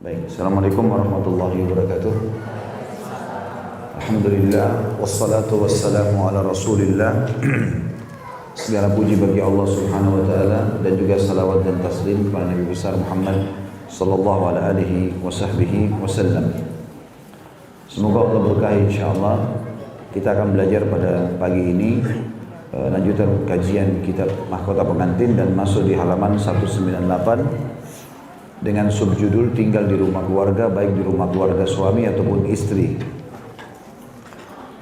Baik, Assalamualaikum warahmatullahi wabarakatuh. Alhamdulillah, wassalatu wassalamu ala rasulillah. Segala puji bagi Allah subhanahu wa ta'ala dan juga salawat dan taslim kepada Nabi besar Muhammad sallallahu alaihi wasallam. Semoga Allah berkahi insyaAllah. Kita akan belajar pada pagi ini lanjutan kajian kitab Mahkota Pengantin dan masuk di halaman 198 dengan subjudul tinggal di rumah keluarga, baik di rumah keluarga suami ataupun istri.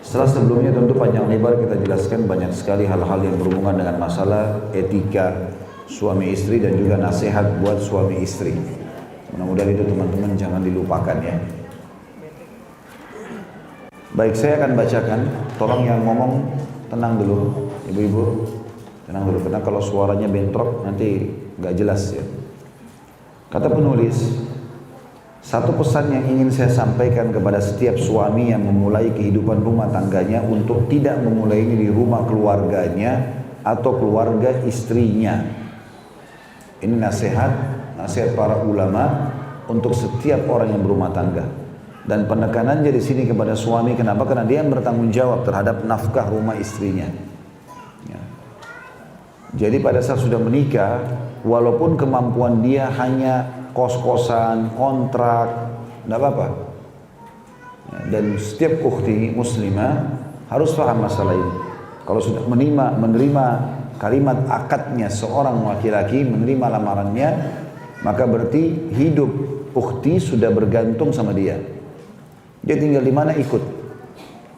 Setelah sebelumnya tentu panjang lebar kita jelaskan banyak sekali hal-hal yang berhubungan dengan masalah etika suami istri dan juga nasihat buat suami istri. Mudah-mudahan itu teman-teman jangan dilupakan ya. Baik, saya akan bacakan. Tolong yang ngomong tenang dulu, ibu-ibu. Tenang dulu, karena kalau suaranya bentrok nanti nggak jelas ya. Kata penulis, satu pesan yang ingin saya sampaikan kepada setiap suami yang memulai kehidupan rumah tangganya untuk tidak memulai ini di rumah keluarganya atau keluarga istrinya. Ini nasihat para ulama untuk setiap orang yang berumah tangga. Dan penekanannya di sini kepada suami, kenapa? Karena dia yang bertanggung jawab terhadap nafkah rumah istrinya. Ya. Jadi pada saat sudah menikah, walaupun kemampuan dia hanya kos-kosan, kontrak, tidak apa-apa. Dan setiap ukhti muslimah harus paham masalah ini. Kalau sudah menerima kalimat akadnya seorang laki-laki, menerima lamarannya, maka berarti hidup ukhti sudah bergantung sama dia. Dia tinggal di mana ikut.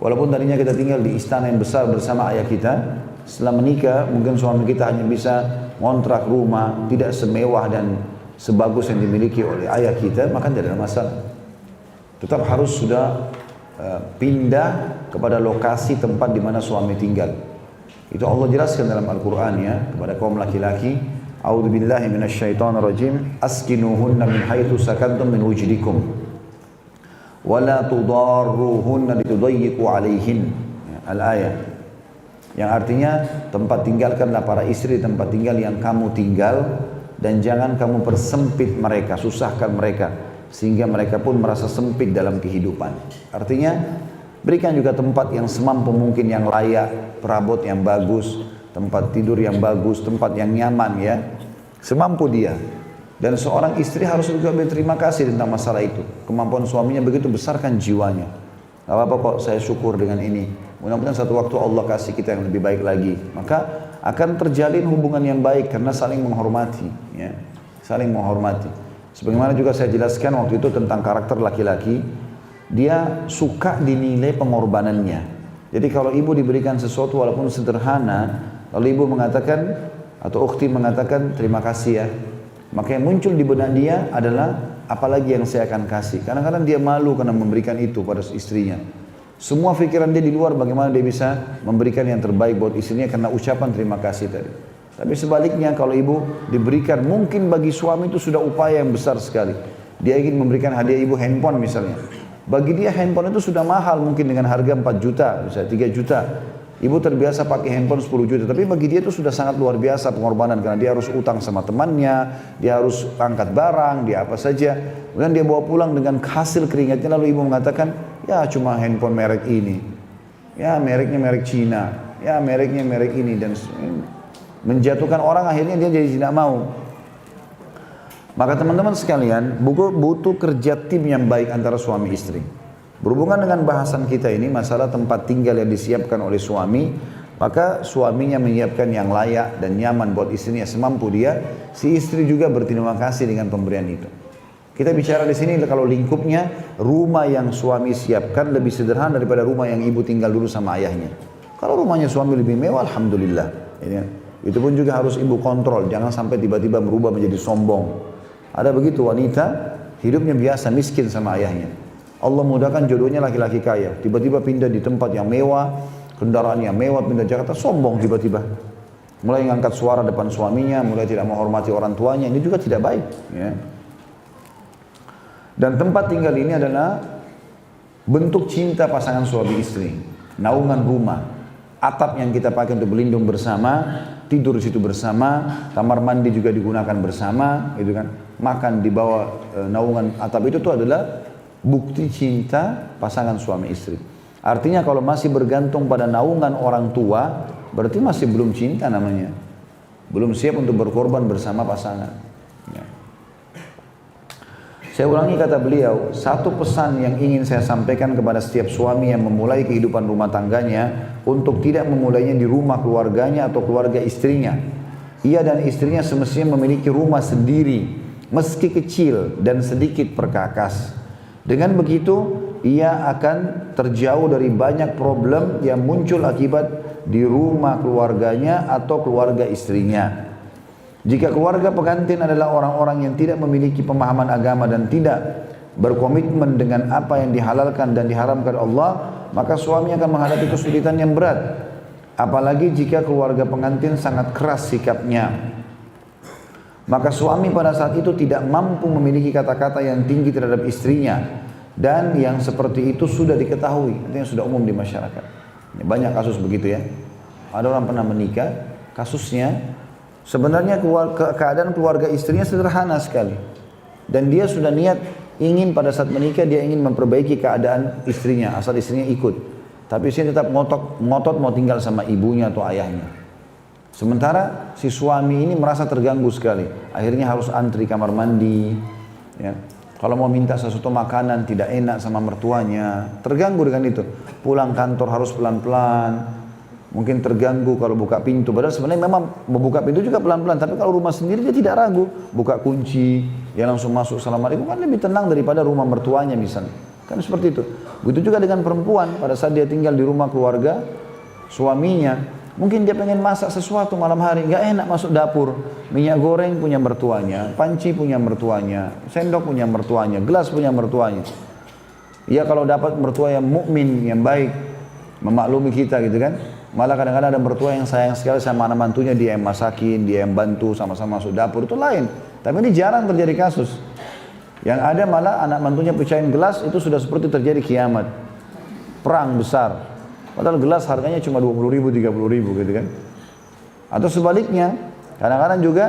Walaupun tadinya kita tinggal di istana yang besar bersama ayah kita, setelah menikah mungkin suami kita hanya bisa ngontrak rumah, tidak semewah dan sebagus yang dimiliki oleh ayah kita, maka tidak ada masalah. Tetap harus sudah pindah kepada lokasi tempat di mana suami tinggal. Itu Allah jelaskan dalam Al-Quran ya, kepada kaum laki-laki, A'udzubillahi minasyaitonirrajim, askinuhunna min haitsu sakantum min wujdikum wa la tudarruhunna litudayyiqu alaihin. Al-ayat. Yang artinya tempat tinggalkanlah para istri tempat tinggal yang kamu tinggal dan jangan kamu persempit mereka, susahkan mereka sehingga mereka pun merasa sempit dalam kehidupan. Artinya berikan juga tempat yang semampu mungkin, yang layak, perabot yang bagus, tempat tidur yang bagus, tempat yang nyaman ya, semampu dia. Dan seorang istri harus juga berterima kasih tentang masalah itu. Kemampuan suaminya begitu besarkan jiwanya. Gak apa-apa kok, saya syukur dengan ini. Mudah-mudahan satu waktu Allah kasih kita yang lebih baik lagi. Maka akan terjalin hubungan yang baik karena saling menghormati. Ya. Saling menghormati. Sebagaimana juga saya jelaskan waktu itu tentang karakter laki-laki. Dia suka dinilai pengorbanannya. Jadi kalau ibu diberikan sesuatu walaupun sederhana, lalu ibu mengatakan atau ukhti mengatakan terima kasih ya. Maka yang muncul di benak dia adalah apalagi yang saya akan kasih. Kadang-kadang dia malu karena memberikan itu pada istrinya. Semua pikiran dia di luar bagaimana dia bisa memberikan yang terbaik buat istrinya karena ucapan terima kasih tadi. Tapi sebaliknya kalau ibu diberikan, mungkin bagi suami itu sudah upaya yang besar sekali. Dia ingin memberikan hadiah ibu handphone misalnya. Bagi dia handphone itu sudah mahal, mungkin dengan harga 4 juta, misalnya 3 juta. Ibu terbiasa pakai handphone 10 juta, tapi bagi dia itu sudah sangat luar biasa pengorbanan karena dia harus utang sama temannya, dia harus angkat barang, dia apa saja. Kemudian dia bawa pulang dengan hasil keringatnya, lalu ibu mengatakan, ya cuma handphone merek ini, ya mereknya merek Cina, ya mereknya merek ini, dan menjatuhkan orang akhirnya dia jadi tidak mau. Maka teman-teman sekalian, butuh kerja tim yang baik antara suami istri. Berhubungan dengan bahasan kita ini, masalah tempat tinggal yang disiapkan oleh suami, maka suaminya menyiapkan yang layak dan nyaman buat istrinya semampu dia, si istri juga berterima kasih dengan pemberian itu. Kita bicara di sini kalau lingkupnya, rumah yang suami siapkan lebih sederhana daripada rumah yang ibu tinggal dulu sama ayahnya. Kalau rumahnya suami lebih mewah, alhamdulillah. Itu pun juga harus ibu kontrol, jangan sampai tiba-tiba berubah menjadi sombong. Ada begitu wanita, hidupnya biasa, miskin sama ayahnya. Allah mudahkan jodohnya laki-laki kaya, tiba-tiba pindah di tempat yang mewah, kendaraan yang mewah, pindah Jakarta, sombong tiba-tiba. Mulai ngangkat suara depan suaminya, mulai tidak menghormati orang tuanya, ini juga tidak baik. Ya. Dan tempat tinggal ini adalah bentuk cinta pasangan suami istri, naungan rumah, atap yang kita pakai untuk berlindung bersama, tidur di situ bersama, kamar mandi juga digunakan bersama, gitu kan. Makan di bawah naungan atap itu tuh adalah bukti cinta pasangan suami istri. Artinya kalau masih bergantung pada naungan orang tua, berarti masih belum cinta namanya. Belum siap untuk berkorban bersama pasangan. Ya. Saya ulangi kata beliau, satu pesan yang ingin saya sampaikan kepada setiap suami yang memulai kehidupan rumah tangganya, untuk tidak memulainya di rumah keluarganya atau keluarga istrinya. Ia dan istrinya semestinya memiliki rumah sendiri, meski kecil dan sedikit perkakas. Dengan begitu, ia akan terjauh dari banyak problem yang muncul akibat di rumah keluarganya atau keluarga istrinya. Jika keluarga pengantin adalah orang-orang yang tidak memiliki pemahaman agama dan tidak berkomitmen dengan apa yang dihalalkan dan diharamkan Allah, maka suami akan menghadapi kesulitan yang berat. Apalagi jika keluarga pengantin sangat keras sikapnya. Maka suami pada saat itu tidak mampu memiliki kata-kata yang tinggi terhadap istrinya. Dan yang seperti itu sudah diketahui, artinya sudah umum di masyarakat. Banyak kasus begitu ya. Ada orang pernah menikah, kasusnya sebenarnya keadaan keluarga istrinya sederhana sekali. Dan dia sudah niat ingin pada saat menikah dia ingin memperbaiki keadaan istrinya, asal istrinya ikut. Tapi istrinya tetap ngotot mau tinggal sama ibunya atau ayahnya. Sementara si suami ini merasa terganggu sekali. Akhirnya harus antri kamar mandi. Ya. Kalau mau minta sesuatu makanan tidak enak sama mertuanya. Terganggu dengan itu. Pulang kantor harus pelan-pelan. Mungkin terganggu kalau buka pintu. Padahal sebenarnya memang membuka pintu juga pelan-pelan. Tapi kalau rumah sendiri dia tidak ragu. Buka kunci, dia langsung masuk. Assalamualaikum, kan lebih tenang daripada rumah mertuanya misalnya. Kan seperti itu. Begitu juga dengan perempuan. Pada saat dia tinggal di rumah keluarga suaminya. Mungkin dia pengen masak sesuatu malam hari, nggak enak masuk dapur. Minyak goreng punya mertuanya, panci punya mertuanya, sendok punya mertuanya, gelas punya mertuanya. Ya kalau dapat mertua yang mukmin, yang baik, memaklumi kita gitu kan. Malah kadang-kadang ada mertua yang sayang sekali sama anak mantunya, dia yang masakin, dia yang bantu, sama-sama masuk dapur, itu lain. Tapi ini jarang terjadi kasus. Yang ada malah anak mantunya pecahin gelas, itu sudah seperti terjadi kiamat. Perang besar. Padahal gelas harganya cuma 20 ribu, 30 ribu gitu kan. Atau sebaliknya, kadang-kadang juga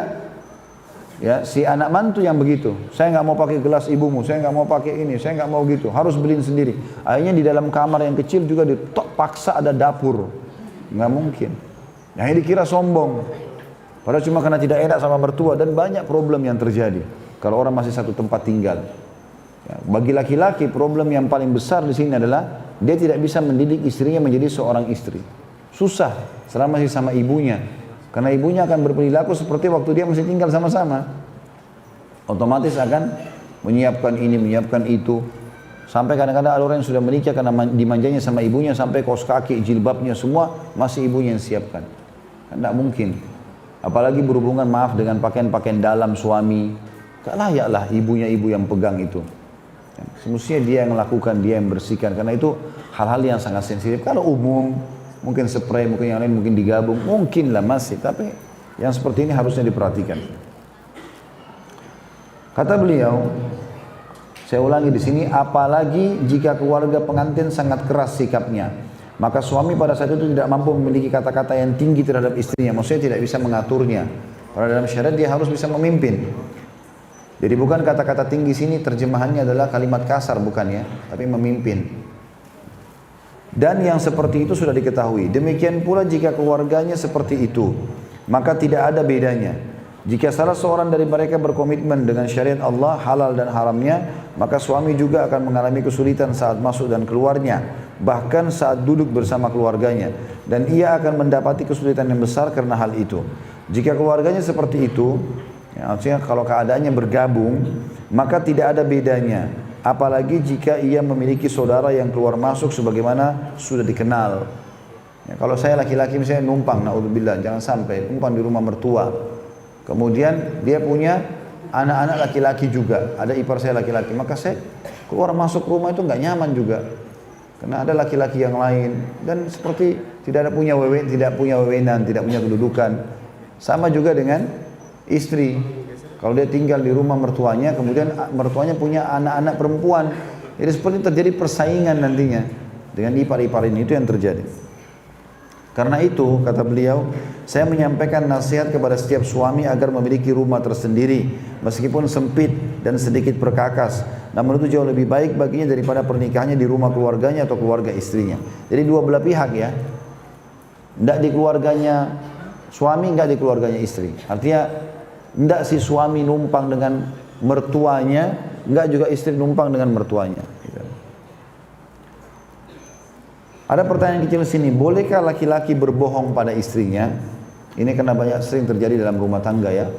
ya si anak mantu yang begitu. Saya nggak mau pakai gelas ibumu, saya nggak mau pakai ini, saya nggak mau gitu. Harus beliin sendiri. Akhirnya di dalam kamar yang kecil juga paksa ada dapur. Nggak mungkin. Yang dikira sombong. Padahal cuma karena tidak enak sama mertua dan banyak problem yang terjadi. Kalau orang masih satu tempat tinggal. Ya, bagi laki-laki problem yang paling besar di sini adalah dia tidak bisa mendidik istrinya menjadi seorang istri. Susah selama masih sama ibunya. Karena ibunya akan berperilaku seperti waktu dia masih tinggal sama-sama. Otomatis akan menyiapkan ini, menyiapkan itu. Sampai kadang-kadang ada orang yang sudah menikah karena dimanjanya sama ibunya sampai kaos kaki, jilbabnya semua masih ibunya yang siapkan. Kan tidak mungkin. Apalagi berhubungan maaf dengan pakaian-pakaian dalam suami. Gak layaklah ibunya ibu yang pegang itu. Semestinya dia yang melakukan, dia yang bersihkan. Karena itu hal-hal yang sangat sensitif. Kalau umum, mungkin spray, mungkin yang lain, mungkin digabung, mungkin lah masih. Tapi yang seperti ini harusnya diperhatikan. Kata beliau, saya ulangi di sini, apalagi jika keluarga pengantin sangat keras sikapnya, maka suami pada saat itu tidak mampu memiliki kata-kata yang tinggi terhadap istrinya. Maksudnya tidak bisa mengaturnya. Karena dalam syariat dia harus bisa memimpin. Jadi bukan kata-kata tinggi sini terjemahannya adalah kalimat kasar bukan ya, tapi memimpin. Dan yang seperti itu sudah diketahui. Demikian pula jika keluarganya seperti itu, maka tidak ada bedanya. Jika salah seorang dari mereka berkomitmen dengan syariat Allah, halal dan haramnya, maka suami juga akan mengalami kesulitan saat masuk dan keluarnya, bahkan saat duduk bersama keluarganya. Dan ia akan mendapati kesulitan yang besar karena hal itu. Jika keluarganya seperti itu, ya, artinya kalau keadaannya bergabung, maka tidak ada bedanya. Apalagi jika ia memiliki saudara yang keluar masuk sebagaimana sudah dikenal. Ya, kalau saya laki-laki misalnya numpang, naudzubillah, jangan sampai numpang di rumah mertua. Kemudian dia punya anak-anak laki-laki juga, ada ipar saya laki-laki, maka saya keluar masuk rumah itu nggak nyaman juga. Karena ada laki-laki yang lain dan seperti tidak punya wewenang, tidak punya kedudukan. Sama juga dengan istri, kalau dia tinggal di rumah mertuanya, kemudian mertuanya punya anak-anak perempuan, jadi seperti terjadi persaingan nantinya dengan ipar-ipar ini, itu yang terjadi. Karena itu, kata beliau, saya menyampaikan nasihat kepada setiap suami agar memiliki rumah tersendiri, meskipun sempit dan sedikit perkakas. Namun itu jauh lebih baik baginya daripada pernikahannya di rumah keluarganya atau keluarga istrinya. Jadi dua belah pihak ya. Tidak di keluarganya suami, enggak di keluarganya istri. Artinya, tidak si suami numpang dengan mertuanya, enggak juga istri numpang dengan mertuanya. Ada pertanyaan kecil sini, bolehkah laki-laki berbohong pada istrinya? Ini karena banyak sering terjadi dalam rumah tangga ya.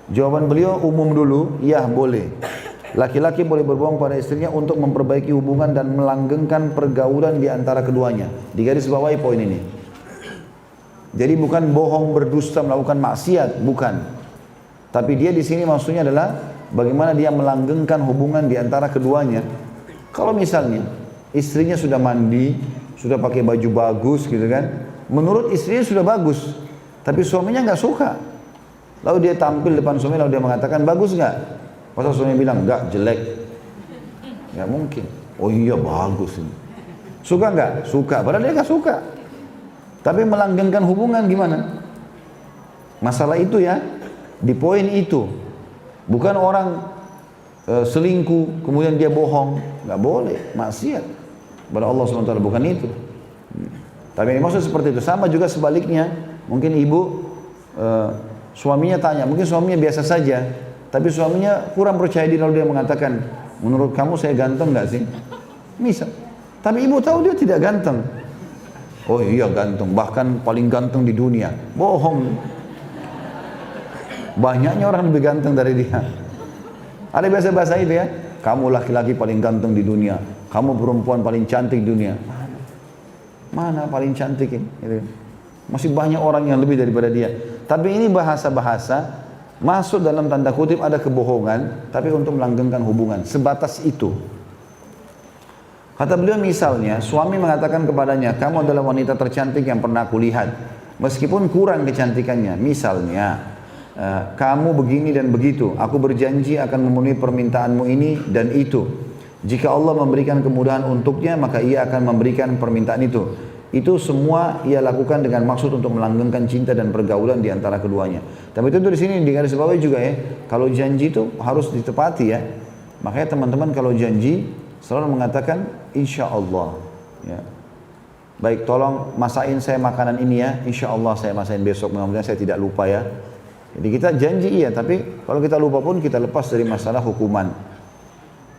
Jawaban beliau umum dulu, ya boleh. Laki-laki boleh berbohong pada istrinya untuk memperbaiki hubungan dan melanggengkan pergaulan di antara keduanya. Digaris bawahi poin ini. Jadi bukan bohong berdusta melakukan maksiat, bukan. Tapi dia di sini maksudnya adalah bagaimana dia melanggengkan hubungan di antara keduanya. Kalau misalnya istrinya sudah mandi, sudah pakai baju bagus gitu kan, menurut istrinya sudah bagus, tapi suaminya nggak suka. Lalu dia tampil depan suami, lalu dia mengatakan bagus nggak? Pasal suami bilang nggak, jelek. Nggak mungkin. Oh iya bagus ini. Suka nggak? Suka. Padahal dia nggak suka. Tapi melanggengkan hubungan gimana? Masalah itu ya, di poin itu. Bukan orang selingkuh kemudian dia bohong, nggak boleh, maksiat kepada Allah SWT, bukan itu. Tapi yang dimaksud seperti itu. Sama juga sebaliknya, mungkin ibu suaminya tanya, mungkin suaminya biasa saja, tapi suaminya kurang percaya diri lalu dia mengatakan, menurut kamu saya ganteng nggak sih? Misal. Tapi ibu tahu dia tidak ganteng. Oh iya ganteng, bahkan paling ganteng di dunia. Bohong. Banyaknya orang lebih ganteng dari dia. Ada bahasa-bahasa itu ya. Kamu laki-laki paling ganteng di dunia. Kamu perempuan paling cantik di dunia. Mana paling cantik ini? Masih banyak orang yang lebih daripada dia. Tapi ini bahasa-bahasa masuk dalam tanda kutip ada kebohongan, tapi untuk melanggengkan hubungan. Sebatas itu. Kata beliau misalnya, suami mengatakan kepadanya, kamu adalah wanita tercantik yang pernah aku lihat. Meskipun kurang kecantikannya. Misalnya, kamu begini dan begitu, aku berjanji akan memenuhi permintaanmu ini dan itu. Jika Allah memberikan kemudahan untuknya, maka ia akan memberikan permintaan itu. Itu semua ia lakukan dengan maksud untuk melanggengkan cinta dan pergaulan di antara keduanya. Tapi tentu di sini digarisbawahi juga ya, kalau janji itu harus ditepati ya. Makanya teman-teman kalau janji selalu mengatakan insya Allah. Ya. Baik, tolong masain saya makanan ini ya, insya Allah saya masain besok, mudah-mudahan saya tidak lupa ya. Jadi kita janji iya, tapi kalau kita lupa pun kita lepas dari masalah hukuman.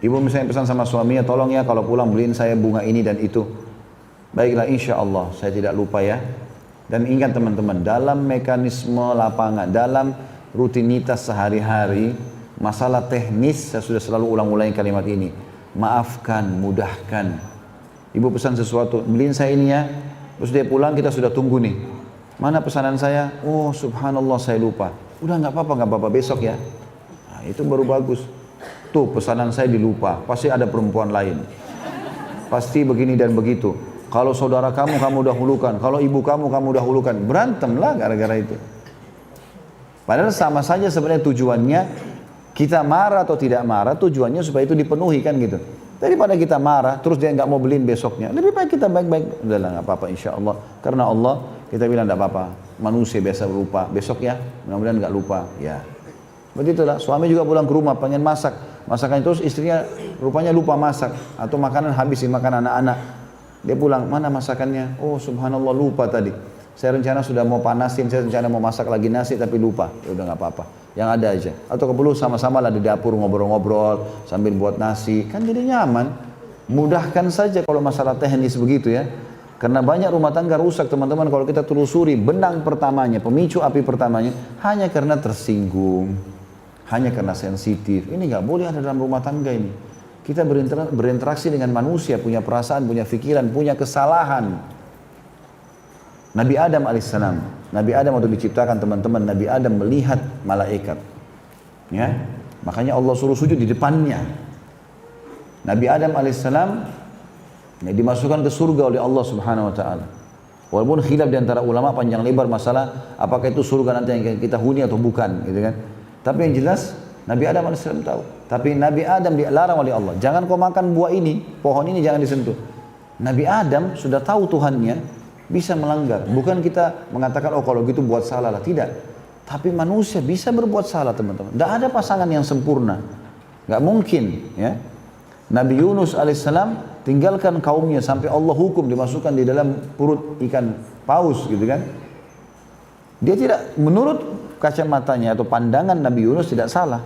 Ibu misalnya pesan sama suaminya, tolong ya kalau pulang beliin saya bunga ini dan itu. Baiklah insya Allah, saya tidak lupa ya. Dan ingat teman-teman, dalam mekanisme lapangan, dalam rutinitas sehari-hari, masalah teknis, saya sudah selalu ulang-ulangi kalimat ini. Maafkan, mudahkan. Ibu pesan sesuatu, beliin saya ini ya. Terus dia pulang, kita sudah tunggu nih. Mana pesanan saya? Oh subhanallah saya lupa. Udah nggak apa-apa besok ya. Nah, itu baru bagus. Tuh pesanan saya dilupa, pasti ada perempuan lain. Pasti begini dan begitu. Kalau saudara kamu dahulukan, kalau ibu kamu dahulukan. Berantemlah gara-gara itu. Padahal sama saja sebenarnya tujuannya, kita marah atau tidak marah, tujuannya supaya itu dipenuhi kan gitu. Daripada kita marah, terus dia nggak mau beliin besoknya. Lebih baik kita baik-baik. Udahlah nggak apa-apa insya Allah. Karena Allah kita bilang nggak apa-apa. Manusia biasa lupa. Besok ya, mudah-mudahan nggak lupa. Ya, begitulah. Suami juga pulang ke rumah pengen masak. Masakan terus istrinya rupanya lupa masak atau makanan habis dimakan anak-anak. Dia pulang, mana masakannya? Oh subhanallah lupa tadi. Saya rencana sudah mau panasin, saya rencana mau masak lagi nasi tapi lupa. Ya udah nggak apa-apa. Yang ada aja. Atau perlu sama-sama lah di dapur ngobrol-ngobrol sambil buat nasi. Kan jadi nyaman. Mudahkan saja kalau masalah teknis begitu ya. Karena banyak rumah tangga rusak teman-teman kalau kita telusuri benang pertamanya, pemicu api pertamanya hanya karena tersinggung, hanya karena sensitif. Ini nggak boleh ada dalam rumah tangga ini. Kita berinteraksi dengan manusia, punya perasaan, punya pikiran, punya kesalahan. Nabi Adam alaihissalam, Nabi Adam waktu diciptakan teman-teman, Nabi Adam melihat malaikat. Ya, makanya Allah suruh sujud di depannya. Nabi Adam alaihissalam dimasukkan ke surga oleh Allah Subhanahu wa taala. Walaupun khilaf di antara ulama panjang lebar masalah apakah itu surga nanti yang kita huni atau bukan, gitu kan. Tapi yang jelas Nabi Adam alaihissalam tahu. Tapi Nabi Adam dilarang oleh Allah, jangan kau makan buah ini, pohon ini jangan disentuh. Nabi Adam sudah tahu Tuhannya, bisa melanggar. Bukan kita mengatakan, oh kalau gitu buat salah lah. Tidak. Tapi manusia bisa berbuat salah teman-teman. Tidak ada pasangan yang sempurna. Nggak mungkin. Ya. Nabi Yunus alaihissalam tinggalkan kaumnya sampai Allah hukum dimasukkan di dalam perut ikan paus gitu kan. Dia tidak, menurut kacamatanya atau pandangan Nabi Yunus tidak salah.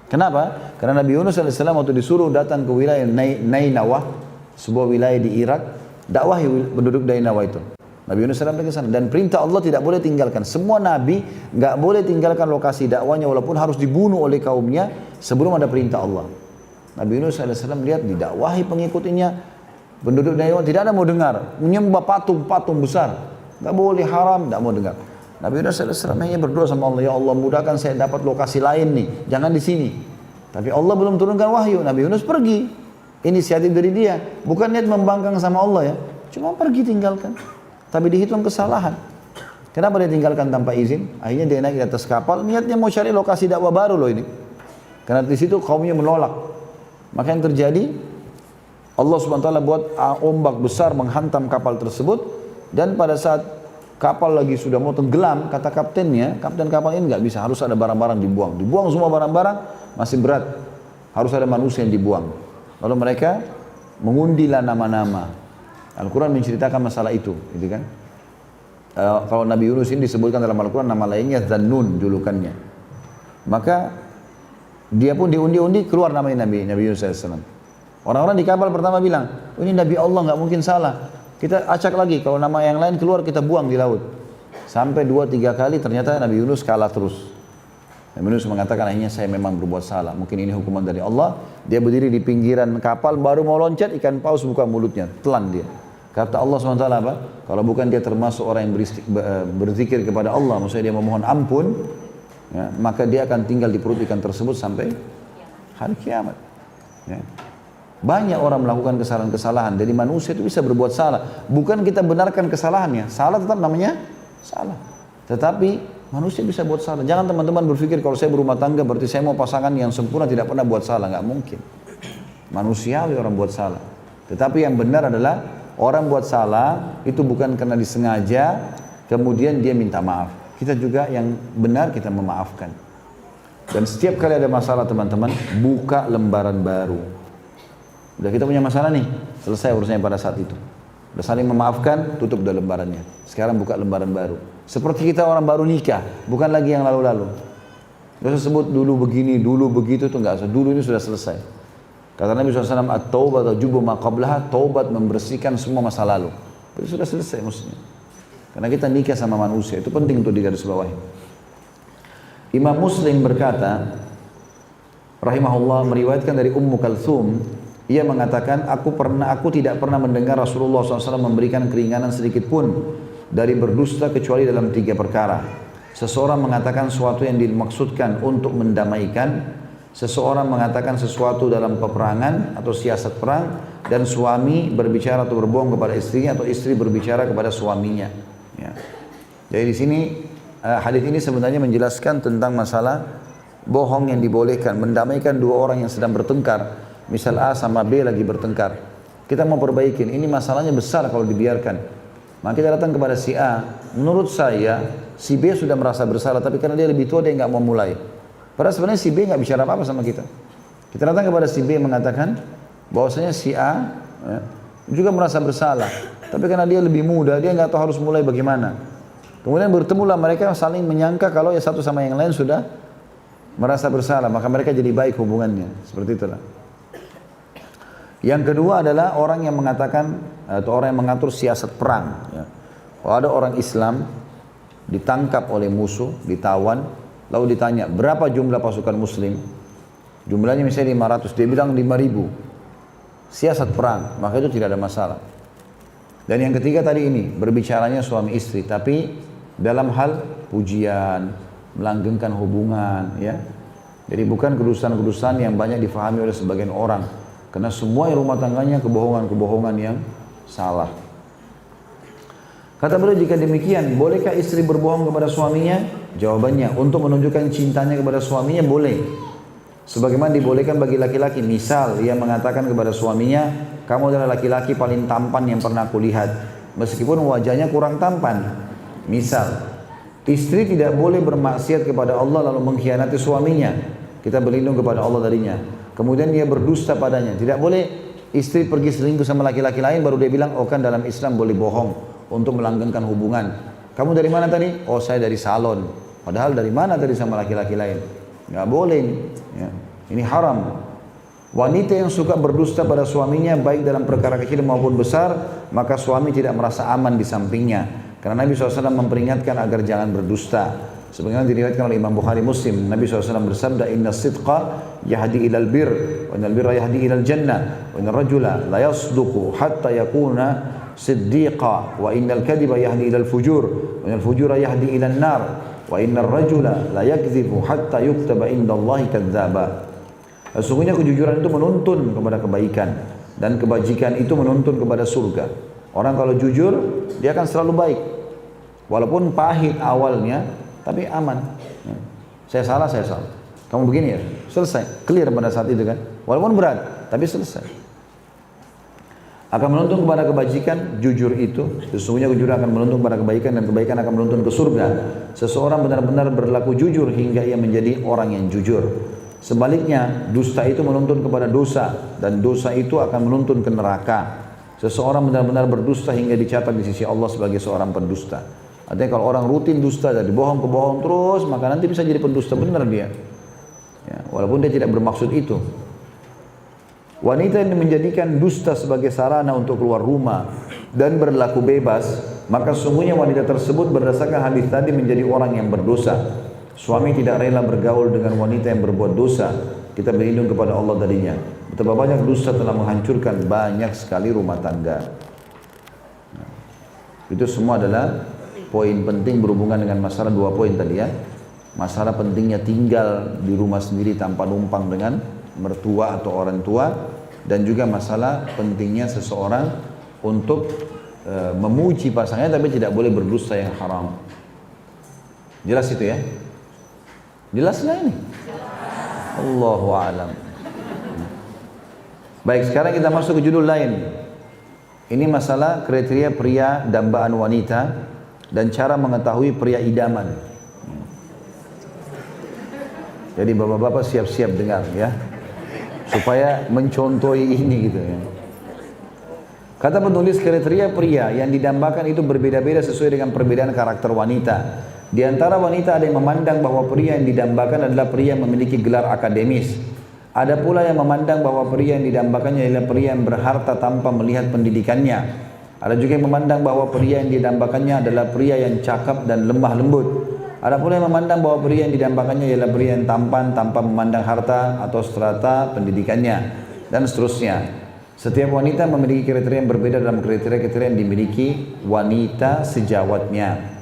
Kenapa? Karena Nabi Yunus alaihissalam waktu disuruh datang ke wilayah Nainawah, sebuah wilayah di Irak, dakwahi penduduk Nainawah itu. Nabi Yunus alaihissalam pergi ke sana dan perintah Allah tidak boleh tinggalkan. Semua nabi nggak boleh tinggalkan lokasi dakwanya walaupun harus dibunuh oleh kaumnya sebelum ada perintah Allah. Nabi Yunus alaihissalam lihat didakwahi pengikutnya, penduduk Nainawah tidak ada mau dengar, menyembah patung-patung besar, nggak boleh, haram, nggak mau dengar. Nabi Yunus alaihissalam hanya berdoa sama Allah, ya Allah mudahkan saya dapat lokasi lain nih, jangan di sini. Tapi Allah belum turunkan wahyu. Nabi Yunus pergi, inisiatif dari dia, bukan niat membangkang sama Allah ya, cuma pergi tinggalkan. Tapi dihitung kesalahan. Kenapa dia tinggalkan tanpa izin? Akhirnya dia naik di atas kapal, niatnya mau cari lokasi dakwah baru loh ini. Karena di situ kaumnya menolak. Maka yang terjadi, Allah subhanahu wa ta'ala buat ombak besar menghantam kapal tersebut, dan pada saat kapal lagi sudah mau tenggelam, kata kaptennya, kapten kapal ini nggak bisa, harus ada barang-barang dibuang. Dibuang semua barang-barang, masih berat. Harus ada manusia yang dibuang. Lalu mereka mengundilah nama-nama. Al-Quran menceritakan masalah itu, gitu kan? Kalau Nabi Yunus ini disebutkan dalam Al-Quran, nama lainnya Dhannun, julukannya. Maka dia pun diundi-undi, keluar namanya Nabi Yunus AS. Orang-orang di kapal pertama bilang, oh, ini Nabi Allah nggak mungkin salah. Kita acak lagi, kalau nama yang lain keluar kita buang di laut. Sampai 2-3 kali ternyata Nabi Yunus kalah terus. Nabi Yunus mengatakan akhirnya saya memang berbuat salah. Mungkin ini hukuman dari Allah. Dia berdiri di pinggiran kapal, baru mau loncat, ikan paus buka mulutnya, telan dia. Kata Allah SWT apa? Kalau bukan dia termasuk orang yang berzikir kepada Allah, maksudnya dia memohon ampun, ya, maka dia akan tinggal di perut ikan tersebut sampai hari kiamat. Ya. Banyak orang melakukan kesalahan-kesalahan. Jadi manusia itu bisa berbuat salah. Bukan kita benarkan kesalahannya. Salah tetap namanya salah. Tetapi manusia bisa buat salah. Jangan teman-teman berpikir kalau saya berumah tangga berarti saya mau pasangan yang sempurna tidak pernah buat salah. Nggak mungkin. Manusiawi orang buat salah. Tetapi yang benar adalah orang buat salah itu bukan karena disengaja kemudian dia minta maaf. Kita juga yang benar kita memaafkan. Dan setiap kali ada masalah teman-teman, buka lembaran baru. Udah kita punya masalah nih, selesai urusannya pada saat itu. Udah saling memaafkan, tutup dah lembarannya. Sekarang buka lembaran baru. Seperti kita orang baru nikah, bukan lagi yang lalu-lalu. Gak usah sebut dulu begini, dulu begitu, itu gak usah. Dulu ini sudah selesai. Kata Nabi SAW, at-taubat tajubu ma qablaha, taubat membersihkan semua masa lalu. Itu sudah selesai maksudnya. Karena kita nikah sama manusia, itu penting untuk digarisbawahi. Imam Muslim berkata, rahimahullah, meriwayatkan dari Ummu Kalthum, ia mengatakan, aku tidak pernah mendengar Rasulullah SAW memberikan keringanan sedikit pun dari berdusta kecuali dalam 3 perkara. Seseorang mengatakan sesuatu yang dimaksudkan untuk mendamaikan, seseorang mengatakan sesuatu dalam peperangan atau siasat perang, dan suami berbicara atau berbohong kepada istrinya atau istri berbicara kepada suaminya. Ya. Jadi di sini hadis ini sebenarnya menjelaskan tentang masalah bohong yang dibolehkan, mendamaikan 2 orang yang sedang bertengkar. Misal A sama B lagi bertengkar. Kita mau perbaikin, ini masalahnya besar kalau dibiarkan. Maka kita datang kepada si A, menurut saya si B sudah merasa bersalah, tapi karena dia lebih tua dia nggak mau mulai. Padahal sebenarnya si B nggak bicara apa-apa sama kita. Kita datang kepada si B mengatakan bahwasanya si A juga merasa bersalah, tapi karena dia lebih muda dia nggak tahu harus mulai bagaimana. Kemudian bertemulah mereka saling menyangka kalau ya satu sama yang lain sudah merasa bersalah, maka mereka jadi baik hubungannya. Seperti itulah. Yang kedua adalah orang yang mengatakan atau orang yang mengatur siasat perang. Ya. Kalau ada orang Islam ditangkap oleh musuh, ditawan, lalu ditanya berapa jumlah pasukan Muslim, jumlahnya misalnya 500, dia bilang 5.000. Siasat perang, maka itu tidak ada masalah. Dan yang ketiga tadi ini berbicaranya suami istri, tapi dalam hal pujian, melanggengkan hubungan, ya. Jadi bukan kedustaan-kedustaan yang banyak difahami oleh sebagian orang. Karena semua rumah tangganya kebohongan-kebohongan yang salah. Kata beliau, jika demikian, bolehkah istri berbohong kepada suaminya? Jawabannya, untuk menunjukkan cintanya kepada suaminya boleh. Sebagaimana dibolehkan bagi laki-laki. Misal, ia mengatakan kepada suaminya, kamu adalah laki-laki paling tampan yang pernah aku lihat. meskipun wajahnya kurang tampan. Misal, istri tidak boleh bermaksiat kepada Allah lalu mengkhianati suaminya. Kita berlindung kepada Allah darinya. Kemudian dia berdusta padanya. Tidak boleh istri pergi selingkuh sama laki-laki lain baru dia bilang, oh kan dalam Islam boleh bohong untuk melanggengkan hubungan. Kamu dari mana tadi? Oh saya dari salon. Padahal dari mana tadi sama laki-laki lain? Nggak boleh ini. Ya. Ini haram. Wanita yang suka berdusta pada suaminya baik dalam perkara kecil maupun besar, maka suami tidak merasa aman di sampingnya. Karena Nabi SAW memperingatkan agar jangan berdusta. Sebagaimana diriwayatkan oleh Imam Bukhari Muslim, Nabi SAW bersabda, Inna sidqa yahdi ilal bir, wa innal birra yahdi ilal jannah, wa innal rajula la yasduku hatta yakuna siddiqa, wa innal kadiba yahdi ilal fujur, wa innal fujura yahdi ilal nar, wa innal rajula la yakzifu hatta yuktaba indallahi kadzdzaba. Sesungguhnya kejujuran itu menuntun kepada kebaikan dan kebajikan itu menuntun kepada surga. Orang kalau jujur, dia akan selalu baik. Walaupun pahit awalnya, tapi aman. Saya salah. Kamu begini ya, selesai. Clear pada saat itu kan. Walaupun berat, tapi selesai. Akan menuntun kepada kebajikan, jujur itu. Sesungguhnya kejujuran akan menuntun kepada kebaikan dan kebaikan akan menuntun ke surga. Seseorang benar-benar berlaku jujur hingga ia menjadi orang yang jujur. Sebaliknya, dusta itu menuntun kepada dosa dan dosa itu akan menuntun ke neraka. Seseorang benar-benar berdusta hingga dicatat di sisi Allah sebagai seorang pendusta. Artinya kalau orang rutin dusta dari bohong ke bohong terus, maka nanti bisa jadi pendusta benar dia. Ya, walaupun dia tidak bermaksud itu. Wanita yang menjadikan dusta sebagai sarana untuk keluar rumah dan berlaku bebas, maka sesungguhnya wanita tersebut berdasarkan hadis tadi menjadi orang yang berdosa. Suami tidak rela bergaul dengan wanita yang berbuat dosa. Kita berlindung kepada Allah darinya. Betapa banyak dosa telah menghancurkan banyak sekali rumah tangga. Nah, itu semua adalah poin penting berhubungan dengan masalah dua poin tadi ya. Masalah pentingnya tinggal di rumah sendiri tanpa numpang dengan mertua atau orang tua. Dan juga masalah pentingnya seseorang untuk memuji pasangannya tapi tidak boleh berdusta yang haram. Jelas itu ya? Jelaslah ini. Allahu a'lam. Baik, sekarang kita masuk ke judul lain. Ini masalah kriteria pria dambaan wanita dan cara mengetahui pria idaman. Jadi bapak-bapak siap-siap dengar ya, supaya mencontohi ini gitu ya. Kata penulis, kriteria pria yang didambakan itu berbeda-beda sesuai dengan perbedaan karakter wanita. Di antara wanita ada yang memandang bahwa pria yang didambakan adalah pria yang memiliki gelar akademis. Ada pula yang memandang bahwa pria yang didambakannya adalah pria yang berharta tanpa melihat pendidikannya. Ada juga yang memandang bahwa pria yang didambakannya adalah pria yang cakap dan lemah lembut. Ada pula yang memandang bahwa pria yang didambakannya adalah pria yang tampan tanpa memandang harta atau strata pendidikannya, dan seterusnya. Setiap wanita memiliki kriteria yang berbeda dalam kriteria-kriteria yang dimiliki wanita sejawatnya.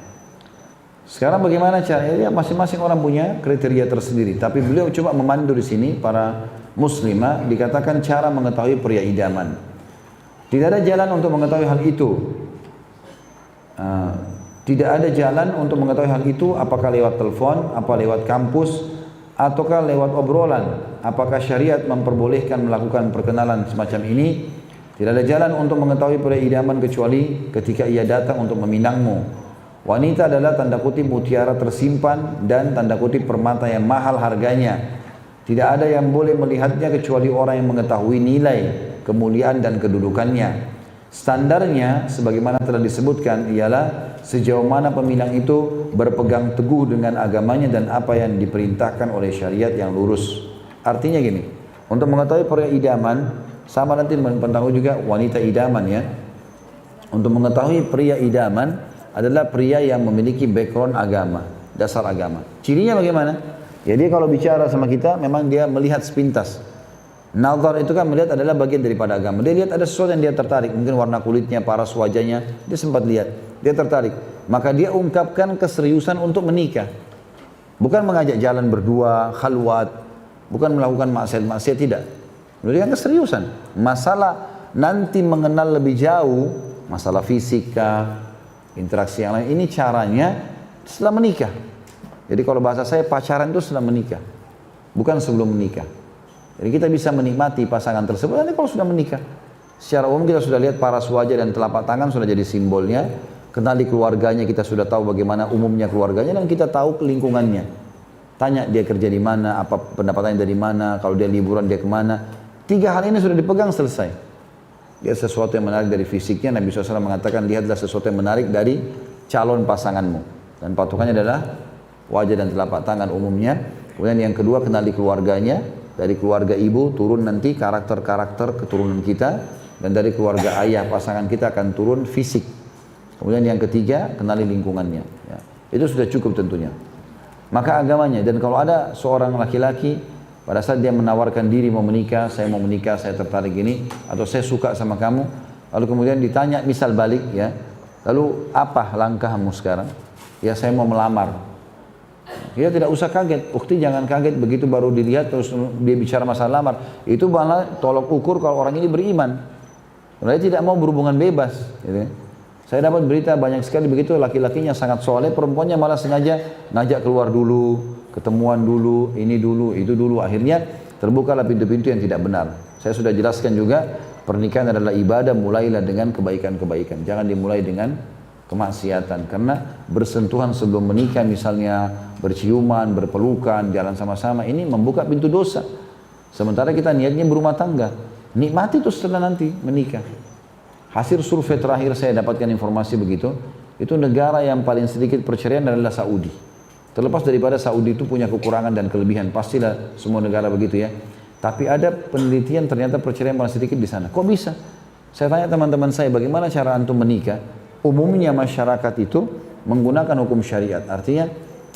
Sekarang bagaimana caranya? Ya, masing-masing orang punya kriteria tersendiri. Tapi beliau coba memandu di sini para muslimah, dikatakan cara mengetahui pria idaman. Tidak ada jalan untuk mengetahui hal itu. Tidak ada jalan untuk mengetahui hal itu, apakah lewat telepon, apa lewat kampus, ataukah lewat obrolan. Apakah syariat memperbolehkan melakukan perkenalan semacam ini? Tidak ada jalan untuk mengetahui pria idaman kecuali ketika ia datang untuk meminangmu. Wanita adalah tanda kutip mutiara tersimpan dan tanda kutip permata yang mahal harganya. Tidak ada yang boleh melihatnya kecuali orang yang mengetahui nilai, kemuliaan dan kedudukannya. Standarnya sebagaimana telah disebutkan ialah sejauh mana peminang itu berpegang teguh dengan agamanya dan apa yang diperintahkan oleh syariat yang lurus. Artinya gini, untuk mengetahui pria idaman, sama nanti mengetahui juga wanita idaman ya. Untuk mengetahui pria idaman adalah pria yang memiliki background agama, dasar agama. Cirinya bagaimana? Jadi kalau bicara sama kita, memang dia melihat sepintas. Nazar itu kan melihat adalah bagian daripada agama. Dia lihat ada sesuatu yang dia tertarik, mungkin warna kulitnya, paras wajahnya, dia sempat lihat, dia tertarik. Maka dia ungkapkan keseriusan untuk menikah. Bukan mengajak jalan berdua, khalwat, bukan melakukan maksiat-maksiat, tidak. Menunjukkan keseriusan. Masalah nanti mengenal lebih jauh, masalah fisika, interaksi yang lain, ini caranya setelah menikah. Jadi kalau bahasa saya pacaran itu setelah menikah, bukan sebelum menikah. Jadi kita bisa menikmati pasangan tersebut nanti kalau sudah menikah. Secara umum kita sudah lihat paras wajah dan telapak tangan sudah jadi simbolnya. Kenali keluarganya, kita sudah tahu bagaimana umumnya keluarganya dan kita tahu lingkungannya. Tanya dia kerja di mana, apa pendapatannya dari mana, kalau dia liburan dia kemana. 3 hal ini sudah dipegang, selesai. Lihat sesuatu yang menarik dari fisiknya, Nabi SAW mengatakan lihatlah sesuatu yang menarik dari calon pasanganmu. Dan patokannya adalah wajah dan telapak tangan umumnya. Kemudian yang kedua kenali keluarganya, dari keluarga ibu turun nanti karakter-karakter keturunan kita. Dan dari keluarga ayah pasangan kita akan turun fisik. Kemudian yang ketiga kenali lingkungannya. Ya. Itu sudah cukup tentunya. Maka agamanya, dan kalau ada seorang laki-laki pada saat dia menawarkan diri mau menikah, saya mau menikah, saya tertarik ini, atau saya suka sama kamu, lalu kemudian ditanya misal balik ya, lalu apa langkahmu sekarang? Ya saya mau melamar. Dia tidak usah kaget, ukti jangan kaget begitu baru dilihat terus dia bicara masalah lamar. Itu malah tolok ukur kalau orang ini beriman. Mereka tidak mau berhubungan bebas. Gitu. Saya dapat berita banyak sekali begitu, laki-lakinya sangat soleh, perempuannya malah sengaja ngajak keluar dulu, ketemuan dulu, ini dulu, itu dulu. Akhirnya terbukalah pintu-pintu yang tidak benar. Saya sudah jelaskan juga, pernikahan adalah ibadah, mulailah dengan kebaikan-kebaikan. Jangan dimulai dengan kemaksiatan. Karena bersentuhan sebelum menikah misalnya, berciuman, berpelukan, jalan sama-sama, ini membuka pintu dosa. Sementara kita niatnya berumah tangga. Nikmati itu setelah nanti menikah. Hasil survei terakhir saya dapatkan informasi begitu, itu negara yang paling sedikit perceraian adalah Saudi. Terlepas daripada Saudi itu punya kekurangan dan kelebihan, pastilah semua negara begitu ya. Tapi ada penelitian ternyata perceraian paling sedikit di sana. Kok bisa? Saya tanya teman-teman saya, bagaimana cara antum menikah? Umumnya masyarakat itu menggunakan hukum syariat. Artinya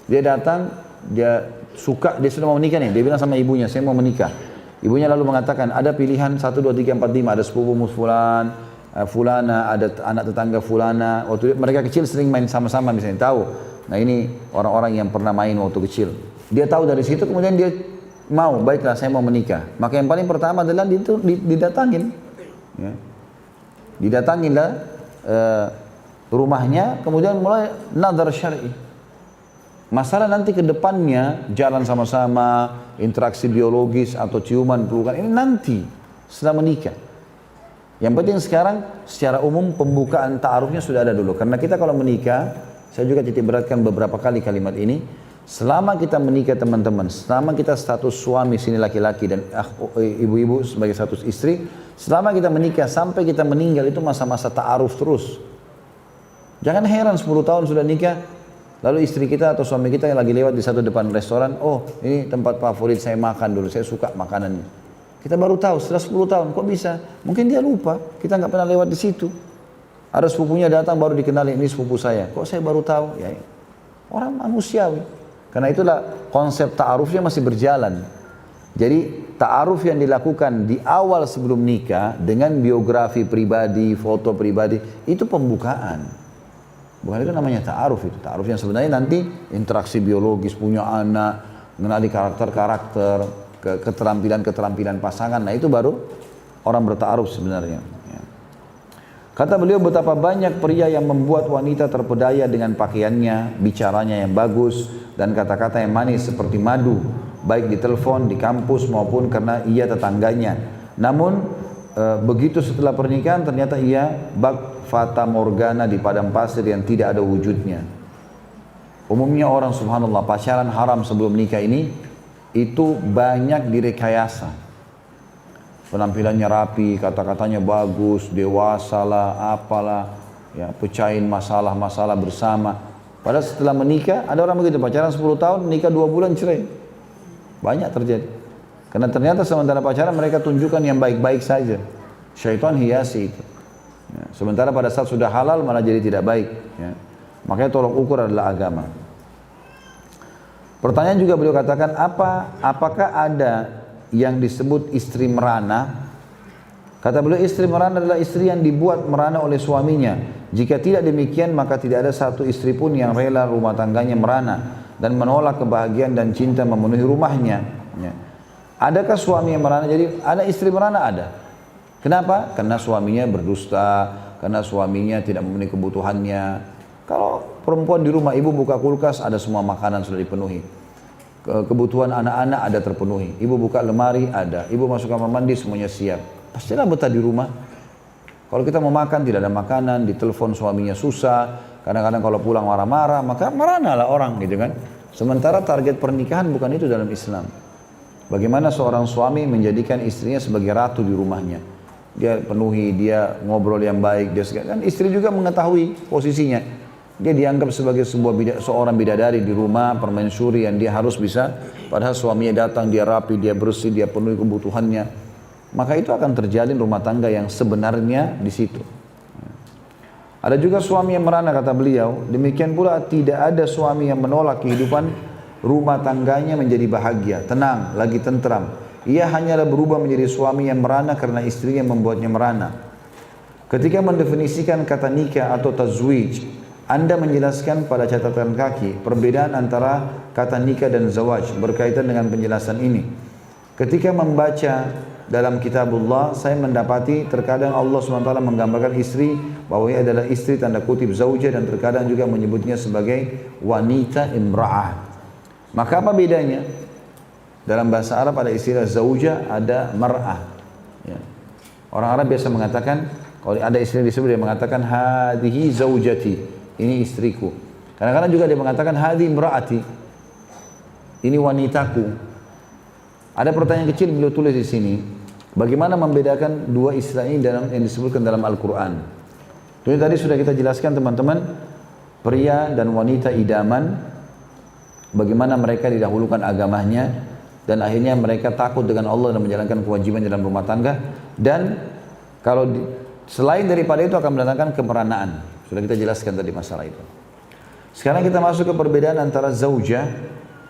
dia datang, dia suka, dia sudah mau menikah nih. Dia bilang sama ibunya, saya mau menikah. Ibunya lalu mengatakan, ada pilihan 1, 2, 3, 4, 5, ada sepupumu fulan, fulana, ada anak tetangga fulana. Waktu mereka kecil sering main sama-sama misalnya, tahu. Nah ini orang-orang yang pernah main waktu kecil. Dia tahu dari situ, kemudian dia mau, baiklah saya mau menikah. Maka yang paling pertama adalah didatangin. Ya. Didatanginlah rumahnya, kemudian mulai nadhar syar'i. Masalah nanti ke depannya, jalan sama-sama, interaksi biologis atau ciuman, pelukan, ini nanti setelah menikah. Yang penting sekarang secara umum pembukaan ta'arufnya sudah ada dulu. Karena kita kalau menikah, saya juga titik beratkan beberapa kali kalimat ini, selama kita menikah teman-teman, selama kita status suami sini laki-laki dan ibu-ibu sebagai status istri, selama kita menikah sampai kita meninggal itu masa-masa ta'aruf terus. Jangan heran 10 tahun sudah nikah, lalu istri kita atau suami kita yang lagi lewat di satu depan restoran, oh ini tempat favorit saya makan dulu, saya suka makanannya. Kita baru tahu setelah 10 tahun, kok bisa? Mungkin dia lupa, kita nggak pernah lewat di situ. Ada sepupunya datang baru dikenali, ini sepupu saya. Kok saya baru tahu? Ya, orang manusiawi. Karena itulah konsep ta'arufnya masih berjalan. Jadi ta'aruf yang dilakukan di awal sebelum nikah dengan biografi pribadi, foto pribadi, itu pembukaan. Bukan itu namanya ta'aruf itu. Ta'aruf yang sebenarnya nanti interaksi biologis, punya anak, mengenali karakter-karakter, keterampilan-keterampilan pasangan. Nah itu baru orang berta'aruf sebenarnya. Ya. Kata beliau, betapa banyak pria yang membuat wanita terpedaya dengan pakaiannya, bicaranya yang bagus, dan kata-kata yang manis seperti madu, baik di telepon, di kampus maupun karena ia tetangganya. Namun begitu setelah pernikahan ternyata ia bak fata morgana di padang pasir yang tidak ada wujudnya. Umumnya orang subhanallah pacaran haram sebelum nikah ini itu banyak direkayasa. Penampilannya rapi, kata-katanya bagus, dewasa lah, apalah, ya, pecahin masalah-masalah bersama. Padahal setelah menikah ada orang begitu, pacaran 10 tahun, nikah 2 bulan cerai. Banyak terjadi. Karena ternyata sementara pacaran mereka tunjukkan yang baik-baik saja. Syaitan hiasi itu. Ya, sementara pada saat sudah halal malah jadi tidak baik. Ya. Makanya tolok ukur adalah agama. Pertanyaan juga beliau katakan, apakah ada yang disebut istri merana? Kata beliau, istri merana adalah istri yang dibuat merana oleh suaminya. Jika tidak demikian maka tidak ada satu istri pun yang rela rumah tangganya merana dan menolak kebahagiaan dan cinta memenuhi rumahnya. Ya. Adakah suami yang merana? Jadi ada istri merana, ada. Kenapa? Karena suaminya berdusta, karena suaminya tidak memenuhi kebutuhannya. Kalau perempuan di rumah, ibu buka kulkas, ada semua makanan sudah dipenuhi. Kebutuhan anak-anak ada terpenuhi. Ibu buka lemari, ada. Ibu masuk kamar mandi, semuanya siap. Pastilah betah di rumah. Kalau kita mau makan tidak ada makanan, ditelepon suaminya susah, kadang-kadang kalau pulang marah-marah, maka marahlah orang gitu kan. Sementara target pernikahan bukan itu dalam Islam. Bagaimana seorang suami menjadikan istrinya sebagai ratu di rumahnya. Dia penuhi, dia ngobrol yang baik, dia kan istri juga mengetahui posisinya. Dia dianggap sebagai seorang bidadari di rumah, permaisuri yang dia harus bisa. Padahal suaminya datang, dia rapi, dia bersih, dia penuhi kebutuhannya. Maka itu akan terjalin rumah tangga yang sebenarnya di situ. Ada juga suami yang merana kata beliau, demikian pula tidak ada suami yang menolak kehidupan rumah tangganya menjadi bahagia, tenang, lagi tentram. Ia hanyalah berubah menjadi suami yang merana karena istrinya membuatnya merana. Ketika mendefinisikan kata nikah atau tazwij, Anda menjelaskan pada catatan kaki perbedaan antara kata nikah dan zawaj berkaitan dengan penjelasan ini. Ketika membaca dalam kitabullah, saya mendapati terkadang Allah SWT menggambarkan istri bahwa ia adalah istri tanda kutip zaujah dan terkadang juga menyebutnya sebagai wanita imra'ah. Maka apa bedanya? Dalam bahasa Arab ada istilah zaujah, ada mar'ah. Ya. Orang Arab biasa mengatakan, kalau ada istilah disebut dia mengatakan hadihi zaujati, ini istriku. Kadang-kadang juga dia mengatakan hadihi imra'ati, ini wanitaku. Ada pertanyaan kecil beliau tulis di sini, bagaimana membedakan dua istilah ini yang disebutkan dalam Al-Quran? Itu tadi sudah kita jelaskan teman-teman, pria dan wanita idaman. Bagaimana mereka didahulukan agamanya dan akhirnya mereka takut dengan Allah dan menjalankan kewajiban dalam rumah tangga. Dan kalau selain daripada itu akan mendatangkan kemeranaan. Sudah kita jelaskan tadi masalah itu. Sekarang kita masuk ke perbedaan antara zaujah,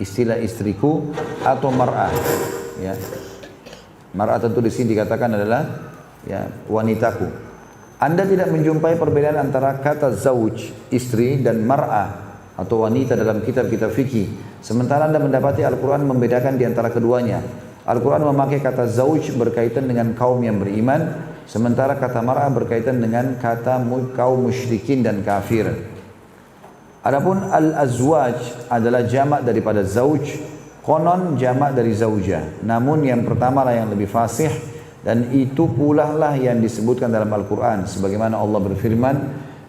istilah istriku, atau mar'ah. Ya. Mar'ah tentu di sini dikatakan adalah ya, wanitaku. Anda tidak menjumpai perbedaan antara kata zauj, istri, dan mar'ah atau wanita dalam kitab-kitab fikih. Sementara Anda mendapati Al-Quran membedakan di antara keduanya. Al-Quran memakai kata zauj berkaitan dengan kaum yang beriman, sementara kata mar'ah berkaitan dengan kata kaum musyrikin dan kafir. Adapun al-azwaj adalah jamak daripada zauj, konon jamak dari zaujah. Namun yang pertama lah yang lebih fasih, dan itu pula lah yang disebutkan dalam Al-Quran. Sebagaimana Allah berfirman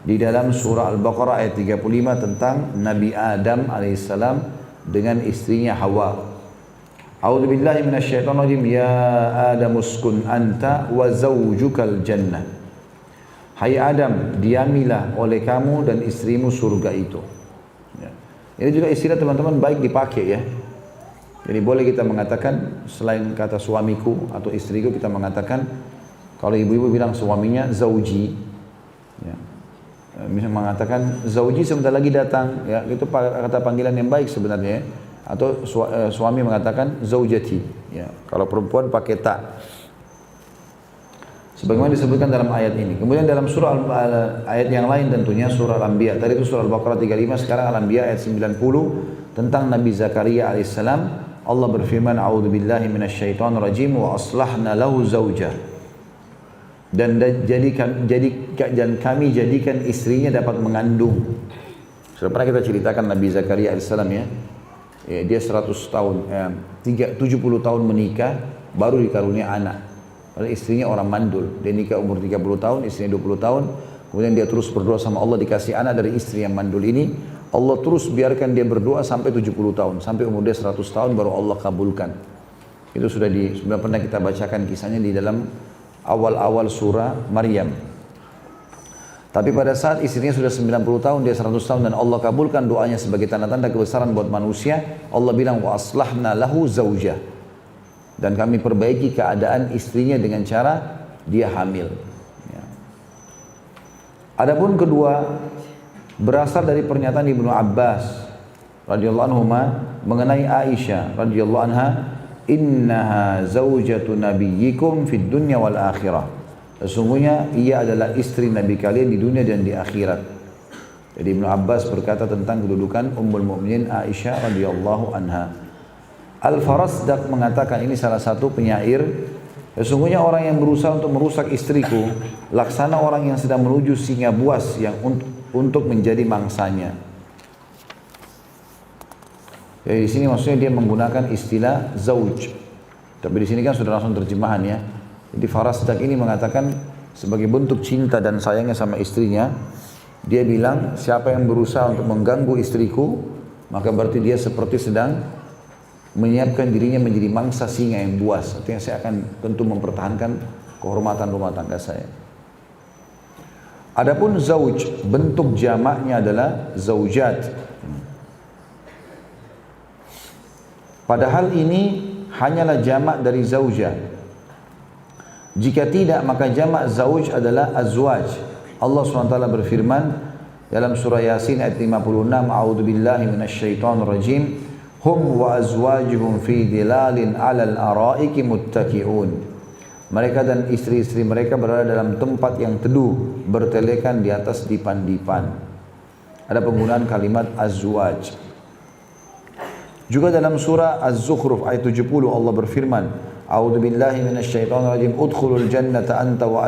di dalam surah Al-Baqarah ayat 35 tentang Nabi Adam alaihissalam dengan istrinya Hawa. A'udzu billahi minasyaitonir rajim. Ya Adam uskun anta wa zawjukal jannah. Hai Adam, diamilah oleh kamu dan istrimu surga itu. Ya. Ini juga istilah teman-teman baik dipakai ya. Jadi boleh kita mengatakan selain kata suamiku atau istriku, kita mengatakan kalau ibu-ibu bilang suaminya zauji. Ya. Misalnya mengatakan zauji sebentar lagi datang, ya itu kata panggilan yang baik sebenarnya. Atau suami mengatakan zaujati, ya kalau perempuan pakai ta, sebagaimana disebutkan dalam ayat ini. Kemudian dalam surah ayat yang lain tentunya surah Al-Anbiya, tadi itu surah Al-Baqarah 35, sekarang Al-Anbiya ayat 90 tentang Nabi Zakaria alaihissalam. Allah berfirman, a'udzubillahi minasyaitonirrajim wa aslahna lahu zaujah. Dan kami jadikan istrinya dapat mengandung. Sudah pernah kita ceritakan Nabi Zakaria alaihissalam ya. Dia 100 tahun, 70 tahun menikah, baru dikarunia anak. Padahal istrinya orang mandul. Dia nikah umur 30 tahun, istrinya 20 tahun. Kemudian dia terus berdoa sama Allah, dikasih anak dari istri yang mandul ini. Allah terus biarkan dia berdoa sampai 70 tahun. Sampai umur dia 100 tahun baru Allah kabulkan. Itu sudah pernah kita bacakan kisahnya di dalam awal-awal surah Maryam. Tapi pada saat istrinya sudah 90 tahun, dia 100 tahun dan Allah kabulkan doanya sebagai tanda-tanda kebesaran buat manusia, Allah bilang wa aslahna lahu zaujah. Dan kami perbaiki keadaan istrinya dengan cara dia hamil. Ya. Adapun kedua berasal dari pernyataan Ibnu Abbas radhiyallahu anhu mengenai Aisyah radhiyallahu anha, innaha zaujatu nabiyyikum fid dunya wal akhirah. Sesungguhnya ia adalah istri Nabi kalian di dunia dan di akhirat. Jadi Ibnu Abbas berkata tentang kedudukan Ummul Mukminin Aisyah radhiyallahu anha. Al-Farasdaq mengatakan, ini salah satu penyair, sesungguhnya orang yang berusaha untuk merusak istriku laksana orang yang sedang menuju singa buas yang untuk menjadi mangsanya. Jadi di sini maksudnya dia menggunakan istilah zauj. Tapi di sini kan sudah langsung terjemahan ya. Jadi Farasdaq ini mengatakan sebagai bentuk cinta dan sayangnya sama istrinya, dia bilang, siapa yang berusaha untuk mengganggu istriku, maka berarti dia seperti sedang menyiapkan dirinya menjadi mangsa singa yang buas. Artinya saya akan tentu mempertahankan kehormatan rumah tangga saya. Adapun zauj, bentuk jamaknya adalah zaujat. Padahal ini hanyalah jamak dari zaujah. Jika tidak, maka jamak zauj adalah azwaj. Allah SWT berfirman dalam surah Yasin ayat 56, A'udzu billahi minasyaitonir rajim, hum wa azwajuhum fi dilalin 'alal araiki muttaqi'un. Mereka dan istri-istri mereka berada dalam tempat yang teduh, bertelekan di atas dipan-dipan. Ada penggunaan kalimat azwaj. Juga dalam surah Az-Zukhruf ayat 70 Allah berfirman, A'udzu billahi minasyaitonir rajim, udkhulul jannata anta wa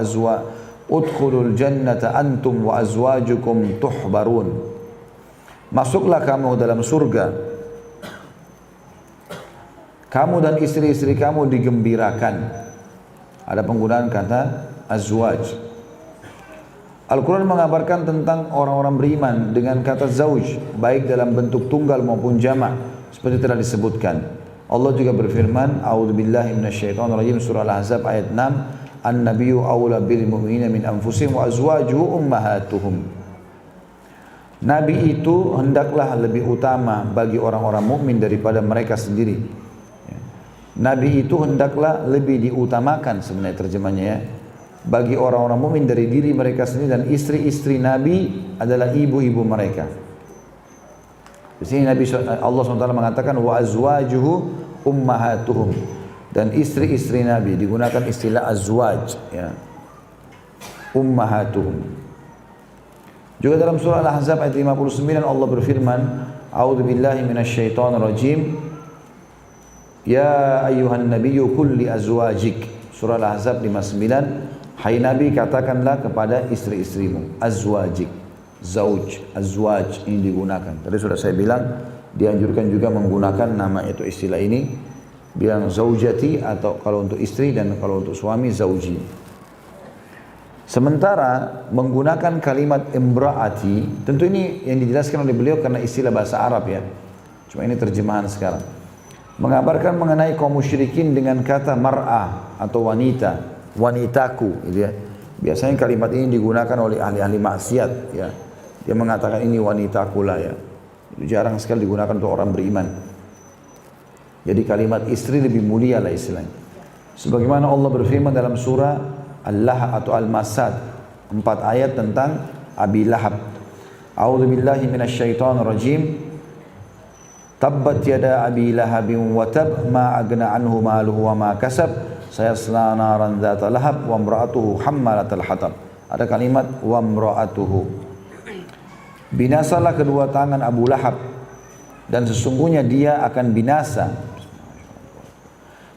udkhulul jannata antum wa azwajukum tuhbarun. Masuklah kamu dalam surga. Kamu dan istri-istri kamu digembirakan. Ada penggunaan kata azwaj. Al-Quran mengabarkan tentang orang-orang beriman dengan kata zauj, baik dalam bentuk tunggal maupun jamak, seperti telah disebutkan. Allah juga berfirman, A'udzu billahi minasyaitonir rajim, surah Al-Ahzab ayat 6, An-nabiyyu aula bil mu'minina min anfusihim wa azwajuhum ummahatuhum. Nabi itu hendaklah lebih utama bagi orang-orang mukmin daripada mereka sendiri. Nabi itu hendaklah lebih diutamakan, sebenarnya terjemahnya ya, bagi orang-orang mukmin dari diri mereka sendiri, dan istri-istri Nabi adalah ibu-ibu mereka. Di sini Allah SWT mengatakan wa azwajuhu ummahatuhum, dan istri-istri Nabi digunakan istilah azwaj ya. Ummahatuhum. Juga dalam surah Al-Ahzab ayat 59 Allah berfirman, A'udzu billahi minasyaitonir rajim, Ya ayyuhan nabiyyu qul li azwajik. Surah Al-Ahzab 59, hai Nabi, katakanlah kepada istri-istrimu, azwajik, zauj, azwaj ini digunakan. Tadi sudah saya bilang dianjurkan juga menggunakan nama itu, istilah ini, bilang zaujati atau kalau untuk istri, dan kalau untuk suami zauji. Sementara menggunakan kalimat imraati, tentu ini yang dijelaskan oleh beliau karena istilah bahasa Arab ya. Cuma ini terjemahan sekarang. Mengabarkan mengenai kaum musyrikin dengan kata mar'ah atau wanita, wanitaku gitu ya. Biasanya kalimat ini digunakan oleh ahli-ahli maksiat ya. Dia mengatakan ini wanitaku lah ya. Itu jarang sekali digunakan untuk orang beriman. Jadi kalimat istri lebih mulia lah istilahnya. Sebagaimana Allah berfirman dalam surah Al-Lahab atau Al-Masad, 4 ayat tentang Abi Lahab. A'udzu billahi minasyaitonir rajim. Tabbat yada abi lahabin wa tab ma agna anhu maluhu wa ma kasab sayasla naran dzata lahab wa imra'atuhu hammalatal hatab. Ada kalimat wa imra'atuhu. Binasalah kedua tangan Abu Lahab, dan sesungguhnya dia akan binasa.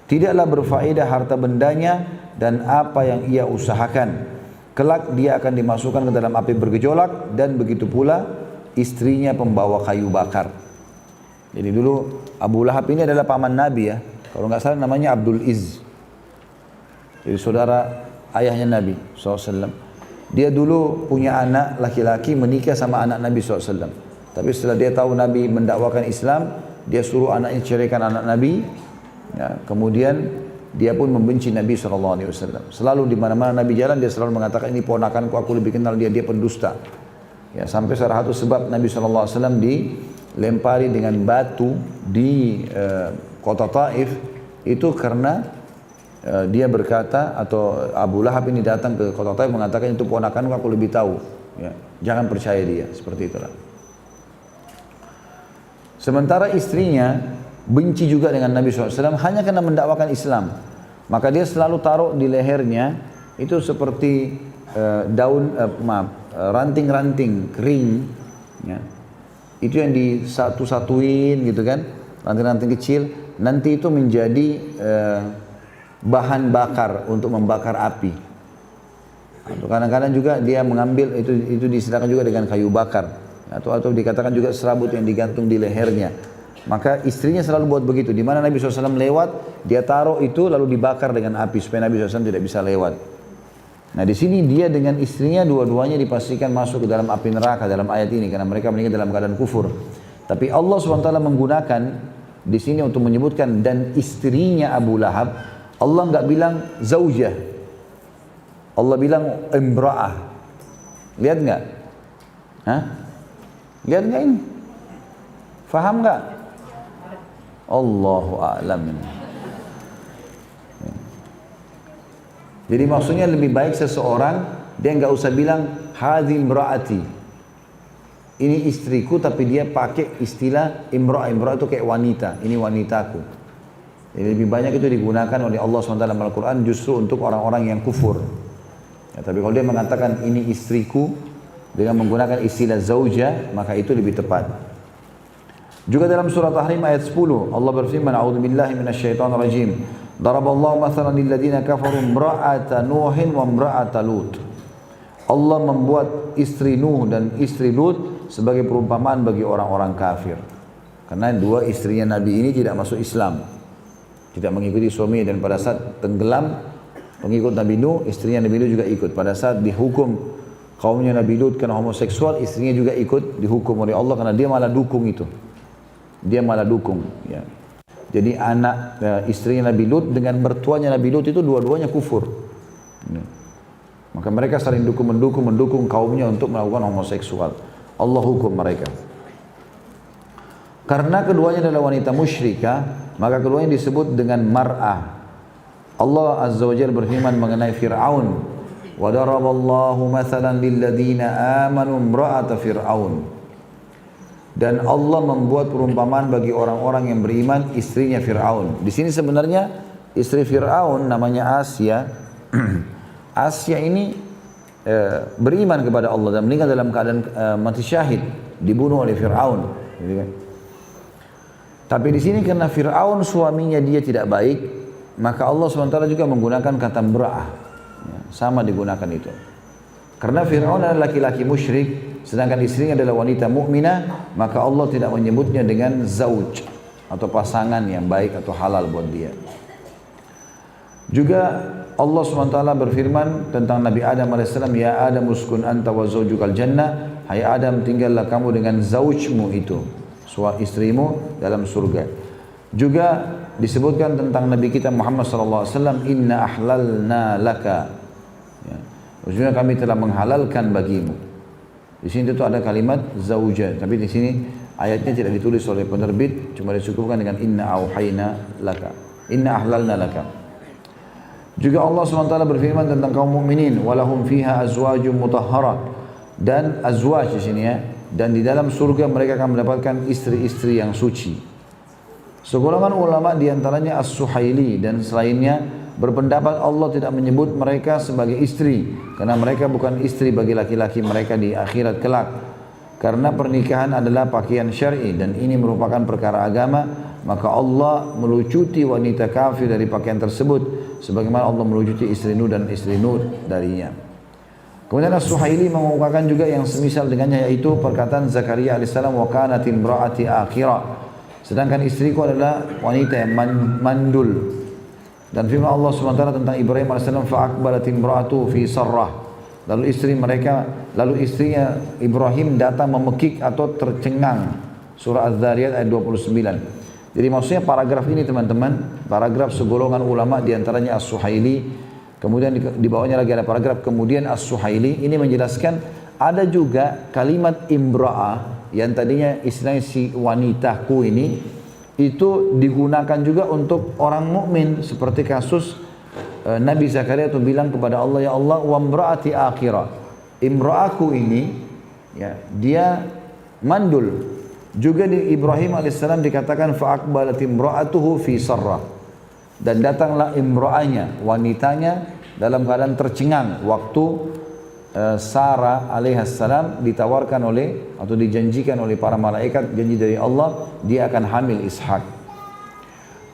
Tidaklah berfaedah harta bendanya dan apa yang ia usahakan. Kelak dia akan dimasukkan ke dalam api bergejolak, dan begitu pula istrinya pembawa kayu bakar. Jadi dulu Abu Lahab ini adalah paman Nabi ya. Kalau nggak salah namanya Abdul Izz. Jadi saudara ayahnya Nabi SAW. Dia dulu punya anak laki-laki menikah sama anak Nabi SAW. Tapi setelah dia tahu Nabi mendakwakan Islam, dia suruh anaknya ceraikan anak Nabi. Ya, kemudian dia pun membenci Nabi SAW. Selalu di mana-mana Nabi jalan, dia selalu mengatakan ini ponakanku, aku lebih kenal dia pendusta. Ya, sampai salah satu sebab Nabi SAW dilempari dengan batu di kota Taif itu karena dia berkata, atau Abu Lahab ini datang ke kota Taif mengatakan itu ponakanku, aku lebih tahu ya, jangan percaya dia, seperti itulah. Sementara istrinya benci juga dengan Nabi SAW hanya karena mendakwakan Islam, maka dia selalu taruh di lehernya itu seperti ranting-ranting kering ya. Itu yang disatu-satuin gitu kan, ranting-ranting kecil, nanti itu menjadi bahan bakar untuk membakar api. Atau kadang-kadang juga dia mengambil itu diistilahkan juga dengan kayu bakar, atau dikatakan juga serabut yang digantung di lehernya. Maka istrinya selalu buat begitu. Di mana Nabi SAW lewat, dia taruh itu lalu dibakar dengan api supaya Nabi SAW tidak bisa lewat. Nah di sini dia dengan istrinya dua-duanya dipastikan masuk ke dalam api neraka dalam ayat ini karena mereka meninggal dalam keadaan kufur. Tapi Allah SWT menggunakan di sini untuk menyebutkan dan istrinya Abu Lahab. Allah nggak bilang zaujah, Allah bilang imra'ah. Lihat nggak? Hah? Lihat nggak ini? Faham nggak? Allahu a'lam. Jadi maksudnya lebih baik seseorang dia nggak usah bilang hadhi imraati, ini istriku, tapi dia pakai istilah imra'ah. Imra'ah itu kayak wanita, ini wanitaku. Jadi lebih banyak itu digunakan oleh Allah SWT dalam Al-Quran justru untuk orang-orang yang kufur. Ya, tapi kalau dia mengatakan ini istriku dengan menggunakan istilah zauja, maka itu lebih tepat. Juga dalam surah Tahrim ayat 10 Allah berfirman, a'udzubillahi minasyaitonir rajim. Daraballahu mathalan lil ladzina kafaru imra'ata Nuhin wa imra'ata Lut. Allah membuat istri Nuh dan istri Lut sebagai perumpamaan bagi orang-orang kafir. Karena dua istrinya Nabi ini tidak masuk Islam, tidak mengikuti suami, dan pada saat tenggelam pengikut Nabi Nuh, istrinya Nabi Nuh juga ikut. Pada saat dihukum kaumnya Nabi Lut karena homoseksual, istrinya juga ikut dihukum oleh Allah karena dia malah dukung itu. Dia malah dukung. Ya. Jadi anak istrinya Nabi Lut dengan mertuanya Nabi Lut itu dua-duanya kufur. Ya. Maka mereka saling mendukung kaumnya untuk melakukan homoseksual. Allah hukum mereka. Karena keduanya adalah wanita musyrikah, maka keduanya disebut dengan mar'ah. Allah Azza wa Jalla berfirman mengenai Fir'aun, wa daraballahu mathalan lil ladzina amanu imra'ata fir'aun. Dan Allah membuat perumpamaan bagi orang-orang yang beriman, istrinya Fir'aun. Di sini sebenarnya istri Fir'aun namanya Asya. Asya ini beriman kepada Allah dan meninggal dalam keadaan mati syahid, dibunuh oleh Fir'aun. Tapi di sini karena Fir'aun suaminya dia tidak baik, maka Allah SWT juga menggunakan kata imra'ah. Ya, sama digunakan itu. Karena Fir'aun adalah laki-laki musyrik, sedangkan istrinya adalah wanita mukminah, maka Allah tidak menyebutnya dengan zauj atau pasangan yang baik atau halal buat dia. Juga Allah SWT berfirman tentang Nabi Adam AS, ya Adam uskun anta wa zawjukal jannah, hai Adam tinggallah kamu dengan zaujmu itu, istrimu dalam surga. Juga disebutkan tentang Nabi kita Muhammad SAW, inna ahlalna laka, ya. Maksudnya kami telah menghalalkan bagimu. Di sini itu ada kalimat zauja, tapi di sini ayatnya tidak ditulis oleh penerbit, cuma disukupkan dengan inna auhayna laka, inna ahlalna laka. Juga Allah SWT berfirman tentang kaum mukminin, walahum fiha azwajum mutahhara, dan azwaj di sini ya, dan di dalam surga mereka akan mendapatkan istri-istri yang suci. Segolongan ulama diantaranya As-Suhaili dan selainnya berpendapat Allah tidak menyebut mereka sebagai istri karena mereka bukan istri bagi laki-laki mereka di akhirat kelak. Karena pernikahan adalah pakaian syar'i dan ini merupakan perkara agama, maka Allah melucuti wanita kafir dari pakaian tersebut sebagaimana Allah melucuti istri Nuh dan istri Nuh darinya. Kemudian As-Suhaili mengukakan juga yang semisal dengannya, yaitu perkataan Zakaria alaihissalam, wa kanat imraati akhira, sedangkan istriku adalah wanita yang mandul. Dan firman Allah SWT tentang Ibrahim AS, fa'akbalat imra'atu fi sarrah, lalu istrinya Ibrahim datang memekik atau tercengang. Surah Az-Zariyat ayat 29. Jadi maksudnya paragraf ini teman-teman, paragraf segolongan ulama diantaranya As-Suhaili, kemudian di bawahnya lagi ada paragraf kemudian As-Suhaili, ini menjelaskan ada juga kalimat imra'ah yang tadinya istilahnya si wanitaku ini, itu digunakan juga untuk orang mukmin seperti kasus Nabi Zakaria itu bilang kepada Allah, ya Allah wa imraati akhirah, imra'aku ini ya dia mandul. Juga di Ibrahim alaihissalam dikatakan fa aqbalat imra'atuhu fi sarrah, dan datanglah imra'anya, wanitanya dalam keadaan tercengang waktu Sarah alaihissalam ditawarkan oleh atau dijanjikan oleh para malaikat, janji dari Allah dia akan hamil Ishak.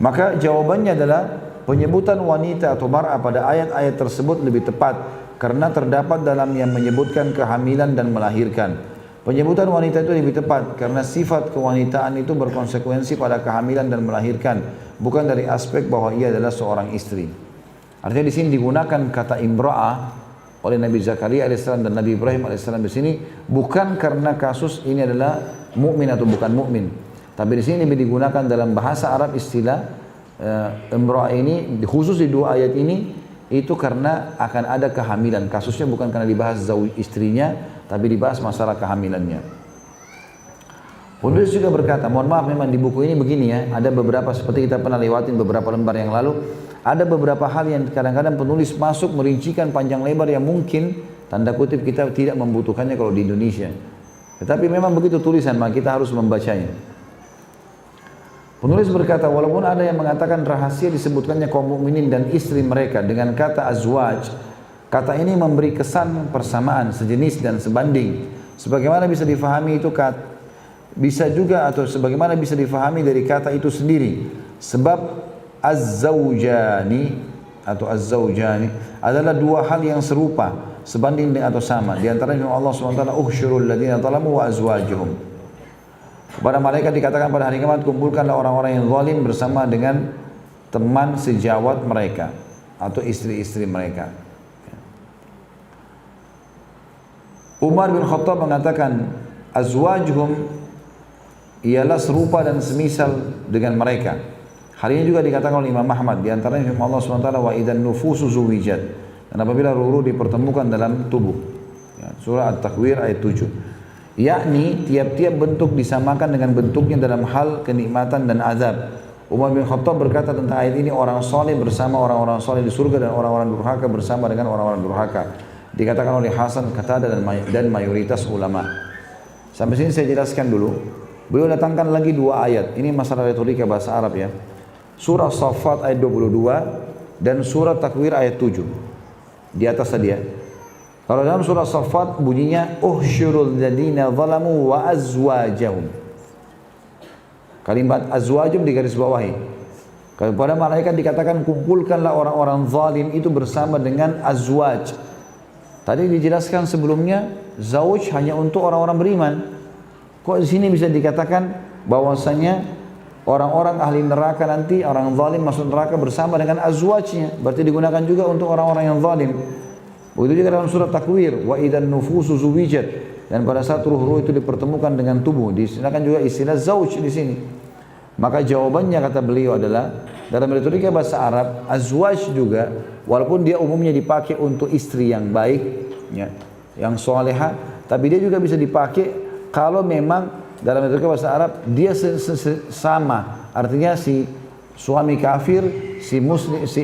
Maka jawabannya adalah penyebutan wanita atau mar'ah pada ayat-ayat tersebut lebih tepat karena terdapat dalam yang menyebutkan kehamilan dan melahirkan. Penyebutan wanita itu lebih tepat karena sifat kewanitaan itu berkonsekuensi pada kehamilan dan melahirkan, bukan dari aspek bahwa ia adalah seorang istri. Artinya di sini digunakan kata imra'ah oleh Nabi Zakaria alaihissalam dan Nabi Ibrahim alaihissalam di sini bukan karena kasus ini adalah mukmin atau bukan mukmin, tapi di sini lebih digunakan dalam bahasa Arab istilah imra'ah ini khusus di dua ayat ini itu karena akan ada kehamilan. Kasusnya bukan karena dibahas istrinya, tapi dibahas masalah kehamilannya. Penulis juga berkata, mohon maaf memang di buku ini begini ya, ada beberapa seperti kita pernah lewatin beberapa lembar yang lalu. Ada beberapa hal yang kadang-kadang penulis masuk merincikan panjang lebar yang mungkin tanda kutip kita tidak membutuhkannya kalau di Indonesia. Tetapi memang begitu tulisan, maka kita harus membacanya. Penulis berkata, walaupun ada yang mengatakan rahasia disebutkannya kaum mukminin dan istri mereka dengan kata azwaj, kata ini memberi kesan persamaan, sejenis dan sebanding. Sebagaimana bisa difahami itu bisa juga atau sebagaimana bisa difahami dari kata itu sendiri. Sebab az-zawjani atau az-zawjani adalah dua hal yang serupa, sebanding dengan atau sama. Di antaranya Allah SWT, uhsyurul ladzina zalamu wa azwajuhum. Kepada malaikat dikatakan pada hari kiamat, kumpulkanlah orang-orang yang zalim bersama dengan teman sejawat mereka atau istri-istri mereka. Umar bin Khattab mengatakan, azwajuhum ialah serupa dan semisal dengan mereka. Hal ini juga dikatakan oleh Imam Ahmad, di antaranya firman Allah SWT, wa idan nufusu zuwijat, dan apabila ruh-ruh dipertemukan dalam tubuh. Ya, surah At-Takwir ayat 7. Yakni tiap-tiap bentuk disamakan dengan bentuknya dalam hal kenikmatan dan azab. Umar bin Khattab berkata tentang ayat ini, orang soleh bersama orang-orang soleh di surga dan orang-orang durhaka bersama dengan orang-orang durhaka. Dikatakan oleh Hasan, Qatada dan mayoritas ulama. Sampai sini saya jelaskan dulu. Beliau datangkan lagi dua ayat. Ini masalah retorika bahasa Arab ya. Surah Saffat ayat 22 dan surah Takwir ayat 7. Di atas tadi ya. Kalau dalam surah Saffat bunyinya uhsyurul ladzina zalamu wa azwajahum. Kalimat azwajum digaris bawahi. Kepada malaikat dikatakan kumpulkanlah orang-orang zalim itu bersama dengan azwaj. Tadi dijelaskan sebelumnya zauj hanya untuk orang-orang beriman. Kok di sini bisa dikatakan bahwasanya orang-orang ahli neraka nanti, orang zalim masuk neraka bersama dengan azwajnya. Berarti digunakan juga untuk orang-orang yang zalim. Begitu juga dalam surat Takwir, wa idan nufusu zuwijat, dan pada saat ruh-ruh itu dipertemukan dengan tubuh, disediakan juga istilah zauj di sini. Maka jawabannya kata beliau adalah dalam retorika bahasa Arab, azwaj juga walaupun dia umumnya dipakai untuk istri yang baik, ya, yang soleha, tapi dia juga bisa dipakai kalau memang dalam retorika bahasa Arab dia sama, artinya si suami kafir, si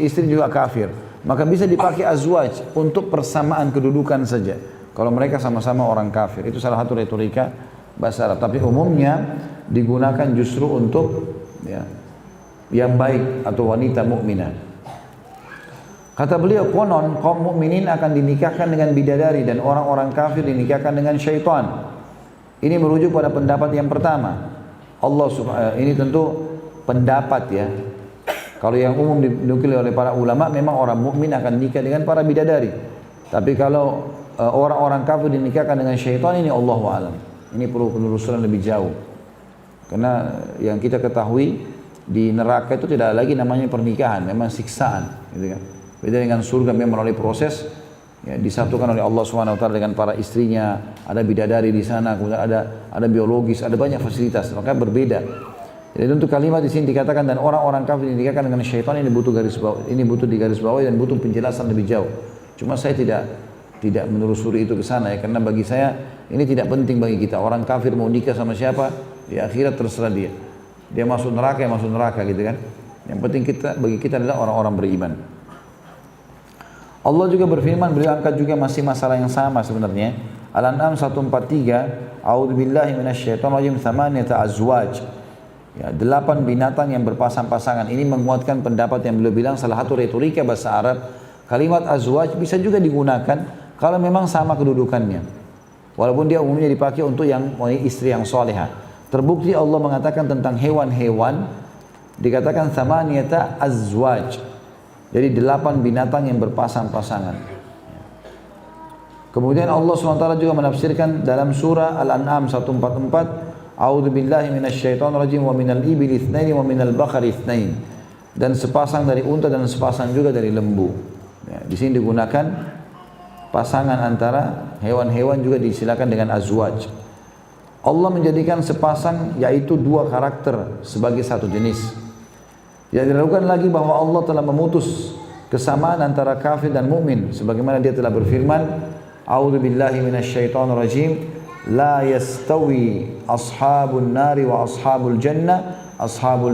istri juga kafir, maka bisa dipakai azwaj untuk persamaan kedudukan saja. Kalau mereka sama-sama orang kafir, itu salah satu retorika bahasa Arab. Tapi umumnya digunakan justru untuk ya, yang baik atau wanita mukminah. Kata beliau, konon kaum mukminin akan dinikahkan dengan bidadari dan orang-orang kafir dinikahkan dengan syaitan. Ini merujuk pada pendapat yang pertama. Ini tentu pendapat ya. Kalau yang umum dinukil oleh para ulama, memang orang mukmin akan nikah dengan para bidadari. Tapi kalau orang-orang kafir dinikahkan dengan syaitan, ini Allahu a'lam. Ini perlu penelusuran lebih jauh. Karena yang kita ketahui di neraka itu tidak lagi namanya pernikahan, memang siksaan, gitu kan. Beda dengan surga, memang melalui proses ya, disatukan oleh Allah SWT dengan para istrinya, ada bidadari di sana, kemudian ada biologis, ada banyak fasilitas, maka berbeda. Jadi untuk kalimat di sini dikatakan dan orang-orang kafir dinikahkan dengan syaitan, ini butuh digaris bawah dan butuh penjelasan lebih jauh. Cuma saya tidak menelusuri itu ke sana ya, karena bagi saya ini tidak penting bagi kita. Orang kafir mau nikah sama siapa, di akhirat terserah dia. Dia masuk neraka ya masuk neraka gitu kan. Yang penting bagi kita adalah orang-orang beriman. Allah juga berfirman, beliau angkat juga masih masalah yang sama sebenarnya. Al-An'am 143, A'udzubillahi minasyaitonirrajim, thamaniyata azwaj. Ya, 8 binatang yang berpasang-pasangan. Ini menguatkan pendapat yang beliau bilang salah satu retorika bahasa Arab. Kalimat azwaj bisa juga digunakan kalau memang sama kedudukannya. Walaupun dia umumnya dipakai untuk yang istri yang solehah. Terbukti Allah mengatakan tentang hewan-hewan, dikatakan thamaniyata azwaj. Jadi 8 binatang yang berpasang-pasangan. Kemudian Allah SWT juga menafsirkan dalam surah Al-An'am 144, A'udzubillahi minasyaitonirrajim wa minal ibili itsnaini wa minal baqari itsnain. Dan sepasang dari unta dan sepasang juga dari lembu. Ya, di sini digunakan pasangan antara hewan-hewan juga disilakan dengan azwaj. Allah menjadikan sepasang yaitu dua karakter sebagai satu jenis. Tidak diragukan lagi bahwa Allah telah memutus kesamaan antara kafir dan mukmin sebagaimana Dia telah berfirman, A'udzu billahi minasyaitonir rajim, la yastawi ashabun nari wa ashabul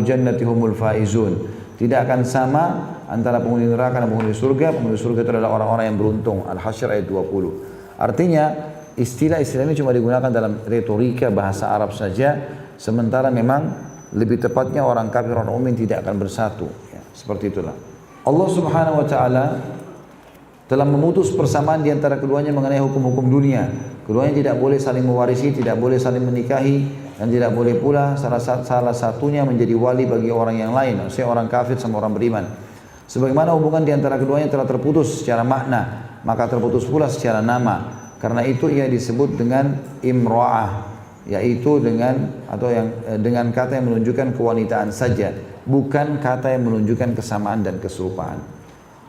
jannati humul faizun. Tidak akan sama antara penghuni neraka dan penghuni surga. Penghuni surga itu adalah orang-orang yang beruntung. Al-Hasyr ayat 20. Artinya istilah-istilah ini cuma digunakan dalam retorika bahasa Arab saja, sementara memang lebih tepatnya orang kafir orang mukmin tidak akan bersatu, ya, seperti itulah. Allah Subhanahu wa taala telah memutus persamaan di antara keduanya mengenai hukum-hukum dunia. Keduanya tidak boleh saling mewarisi, tidak boleh saling menikahi, dan tidak boleh pula salah satunya menjadi wali bagi orang yang lain, maksudnya orang kafir sama orang beriman. Sebagaimana hubungan di antara keduanya telah terputus secara makna, maka terputus pula secara nama. Karena itu ia disebut dengan imra'ah, yaitu dengan kata yang menunjukkan kewanitaan saja, bukan kata yang menunjukkan kesamaan dan keserupaan.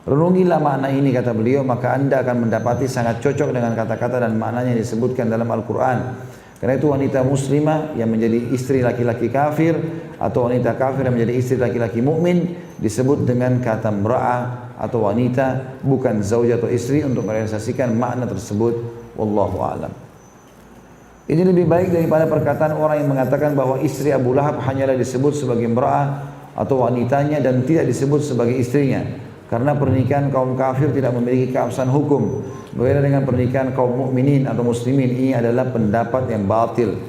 Renungilah makna ini, kata beliau, maka anda akan mendapati sangat cocok dengan kata-kata dan maknanya yang disebutkan dalam Al-Quran. Karena itu wanita muslimah yang menjadi istri laki-laki kafir atau wanita kafir yang menjadi istri laki-laki mukmin disebut dengan kata mra'ah atau wanita, bukan zaujah atau istri, untuk merealisasikan makna tersebut. Wallahu a'lam. Ini lebih baik daripada perkataan orang yang mengatakan bahwa istri Abu Lahab hanyalah disebut sebagai mra'ah atau wanitanya dan tidak disebut sebagai istrinya. Karena pernikahan kaum kafir tidak memiliki keabsahan hukum. Berbeda dengan pernikahan kaum mukminin atau muslimin, ini adalah pendapat yang batil.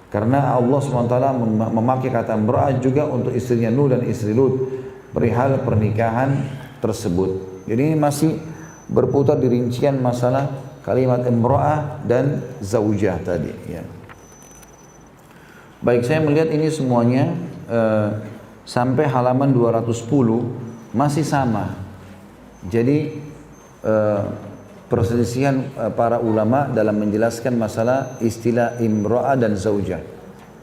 Karena Allah SWT memakai kata mra'ah juga untuk istrinya Nuh dan istri Lut perihal pernikahan tersebut. Jadi ini masih berputar di rincian masalah kalimat imra'ah dan zaujah tadi, ya. Baik, saya melihat ini semuanya sampai halaman 210 masih sama. Jadi perselisihan para ulama dalam menjelaskan masalah istilah imra'ah dan zaujah.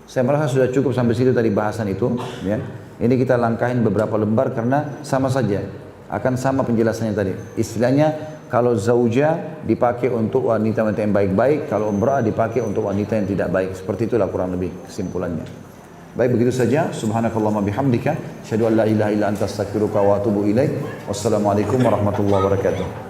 Saya merasa sudah cukup sampai situ tadi bahasan itu, ya. Ini kita langkahin beberapa lembar karena sama saja, akan sama penjelasannya tadi. Istilahnya kalau zaujah dipakai untuk wanita-wanita yang baik-baik, kalau imra'ah dipakai untuk wanita yang tidak baik. Seperti itulah kurang lebih kesimpulannya. Baik, begitu saja. Subhanakallahumma bihamdika, asyhadu an la ilaha illa anta astaghfiruka wa atubu ilaik. Wassalamualaikum warahmatullahi wabarakatuh.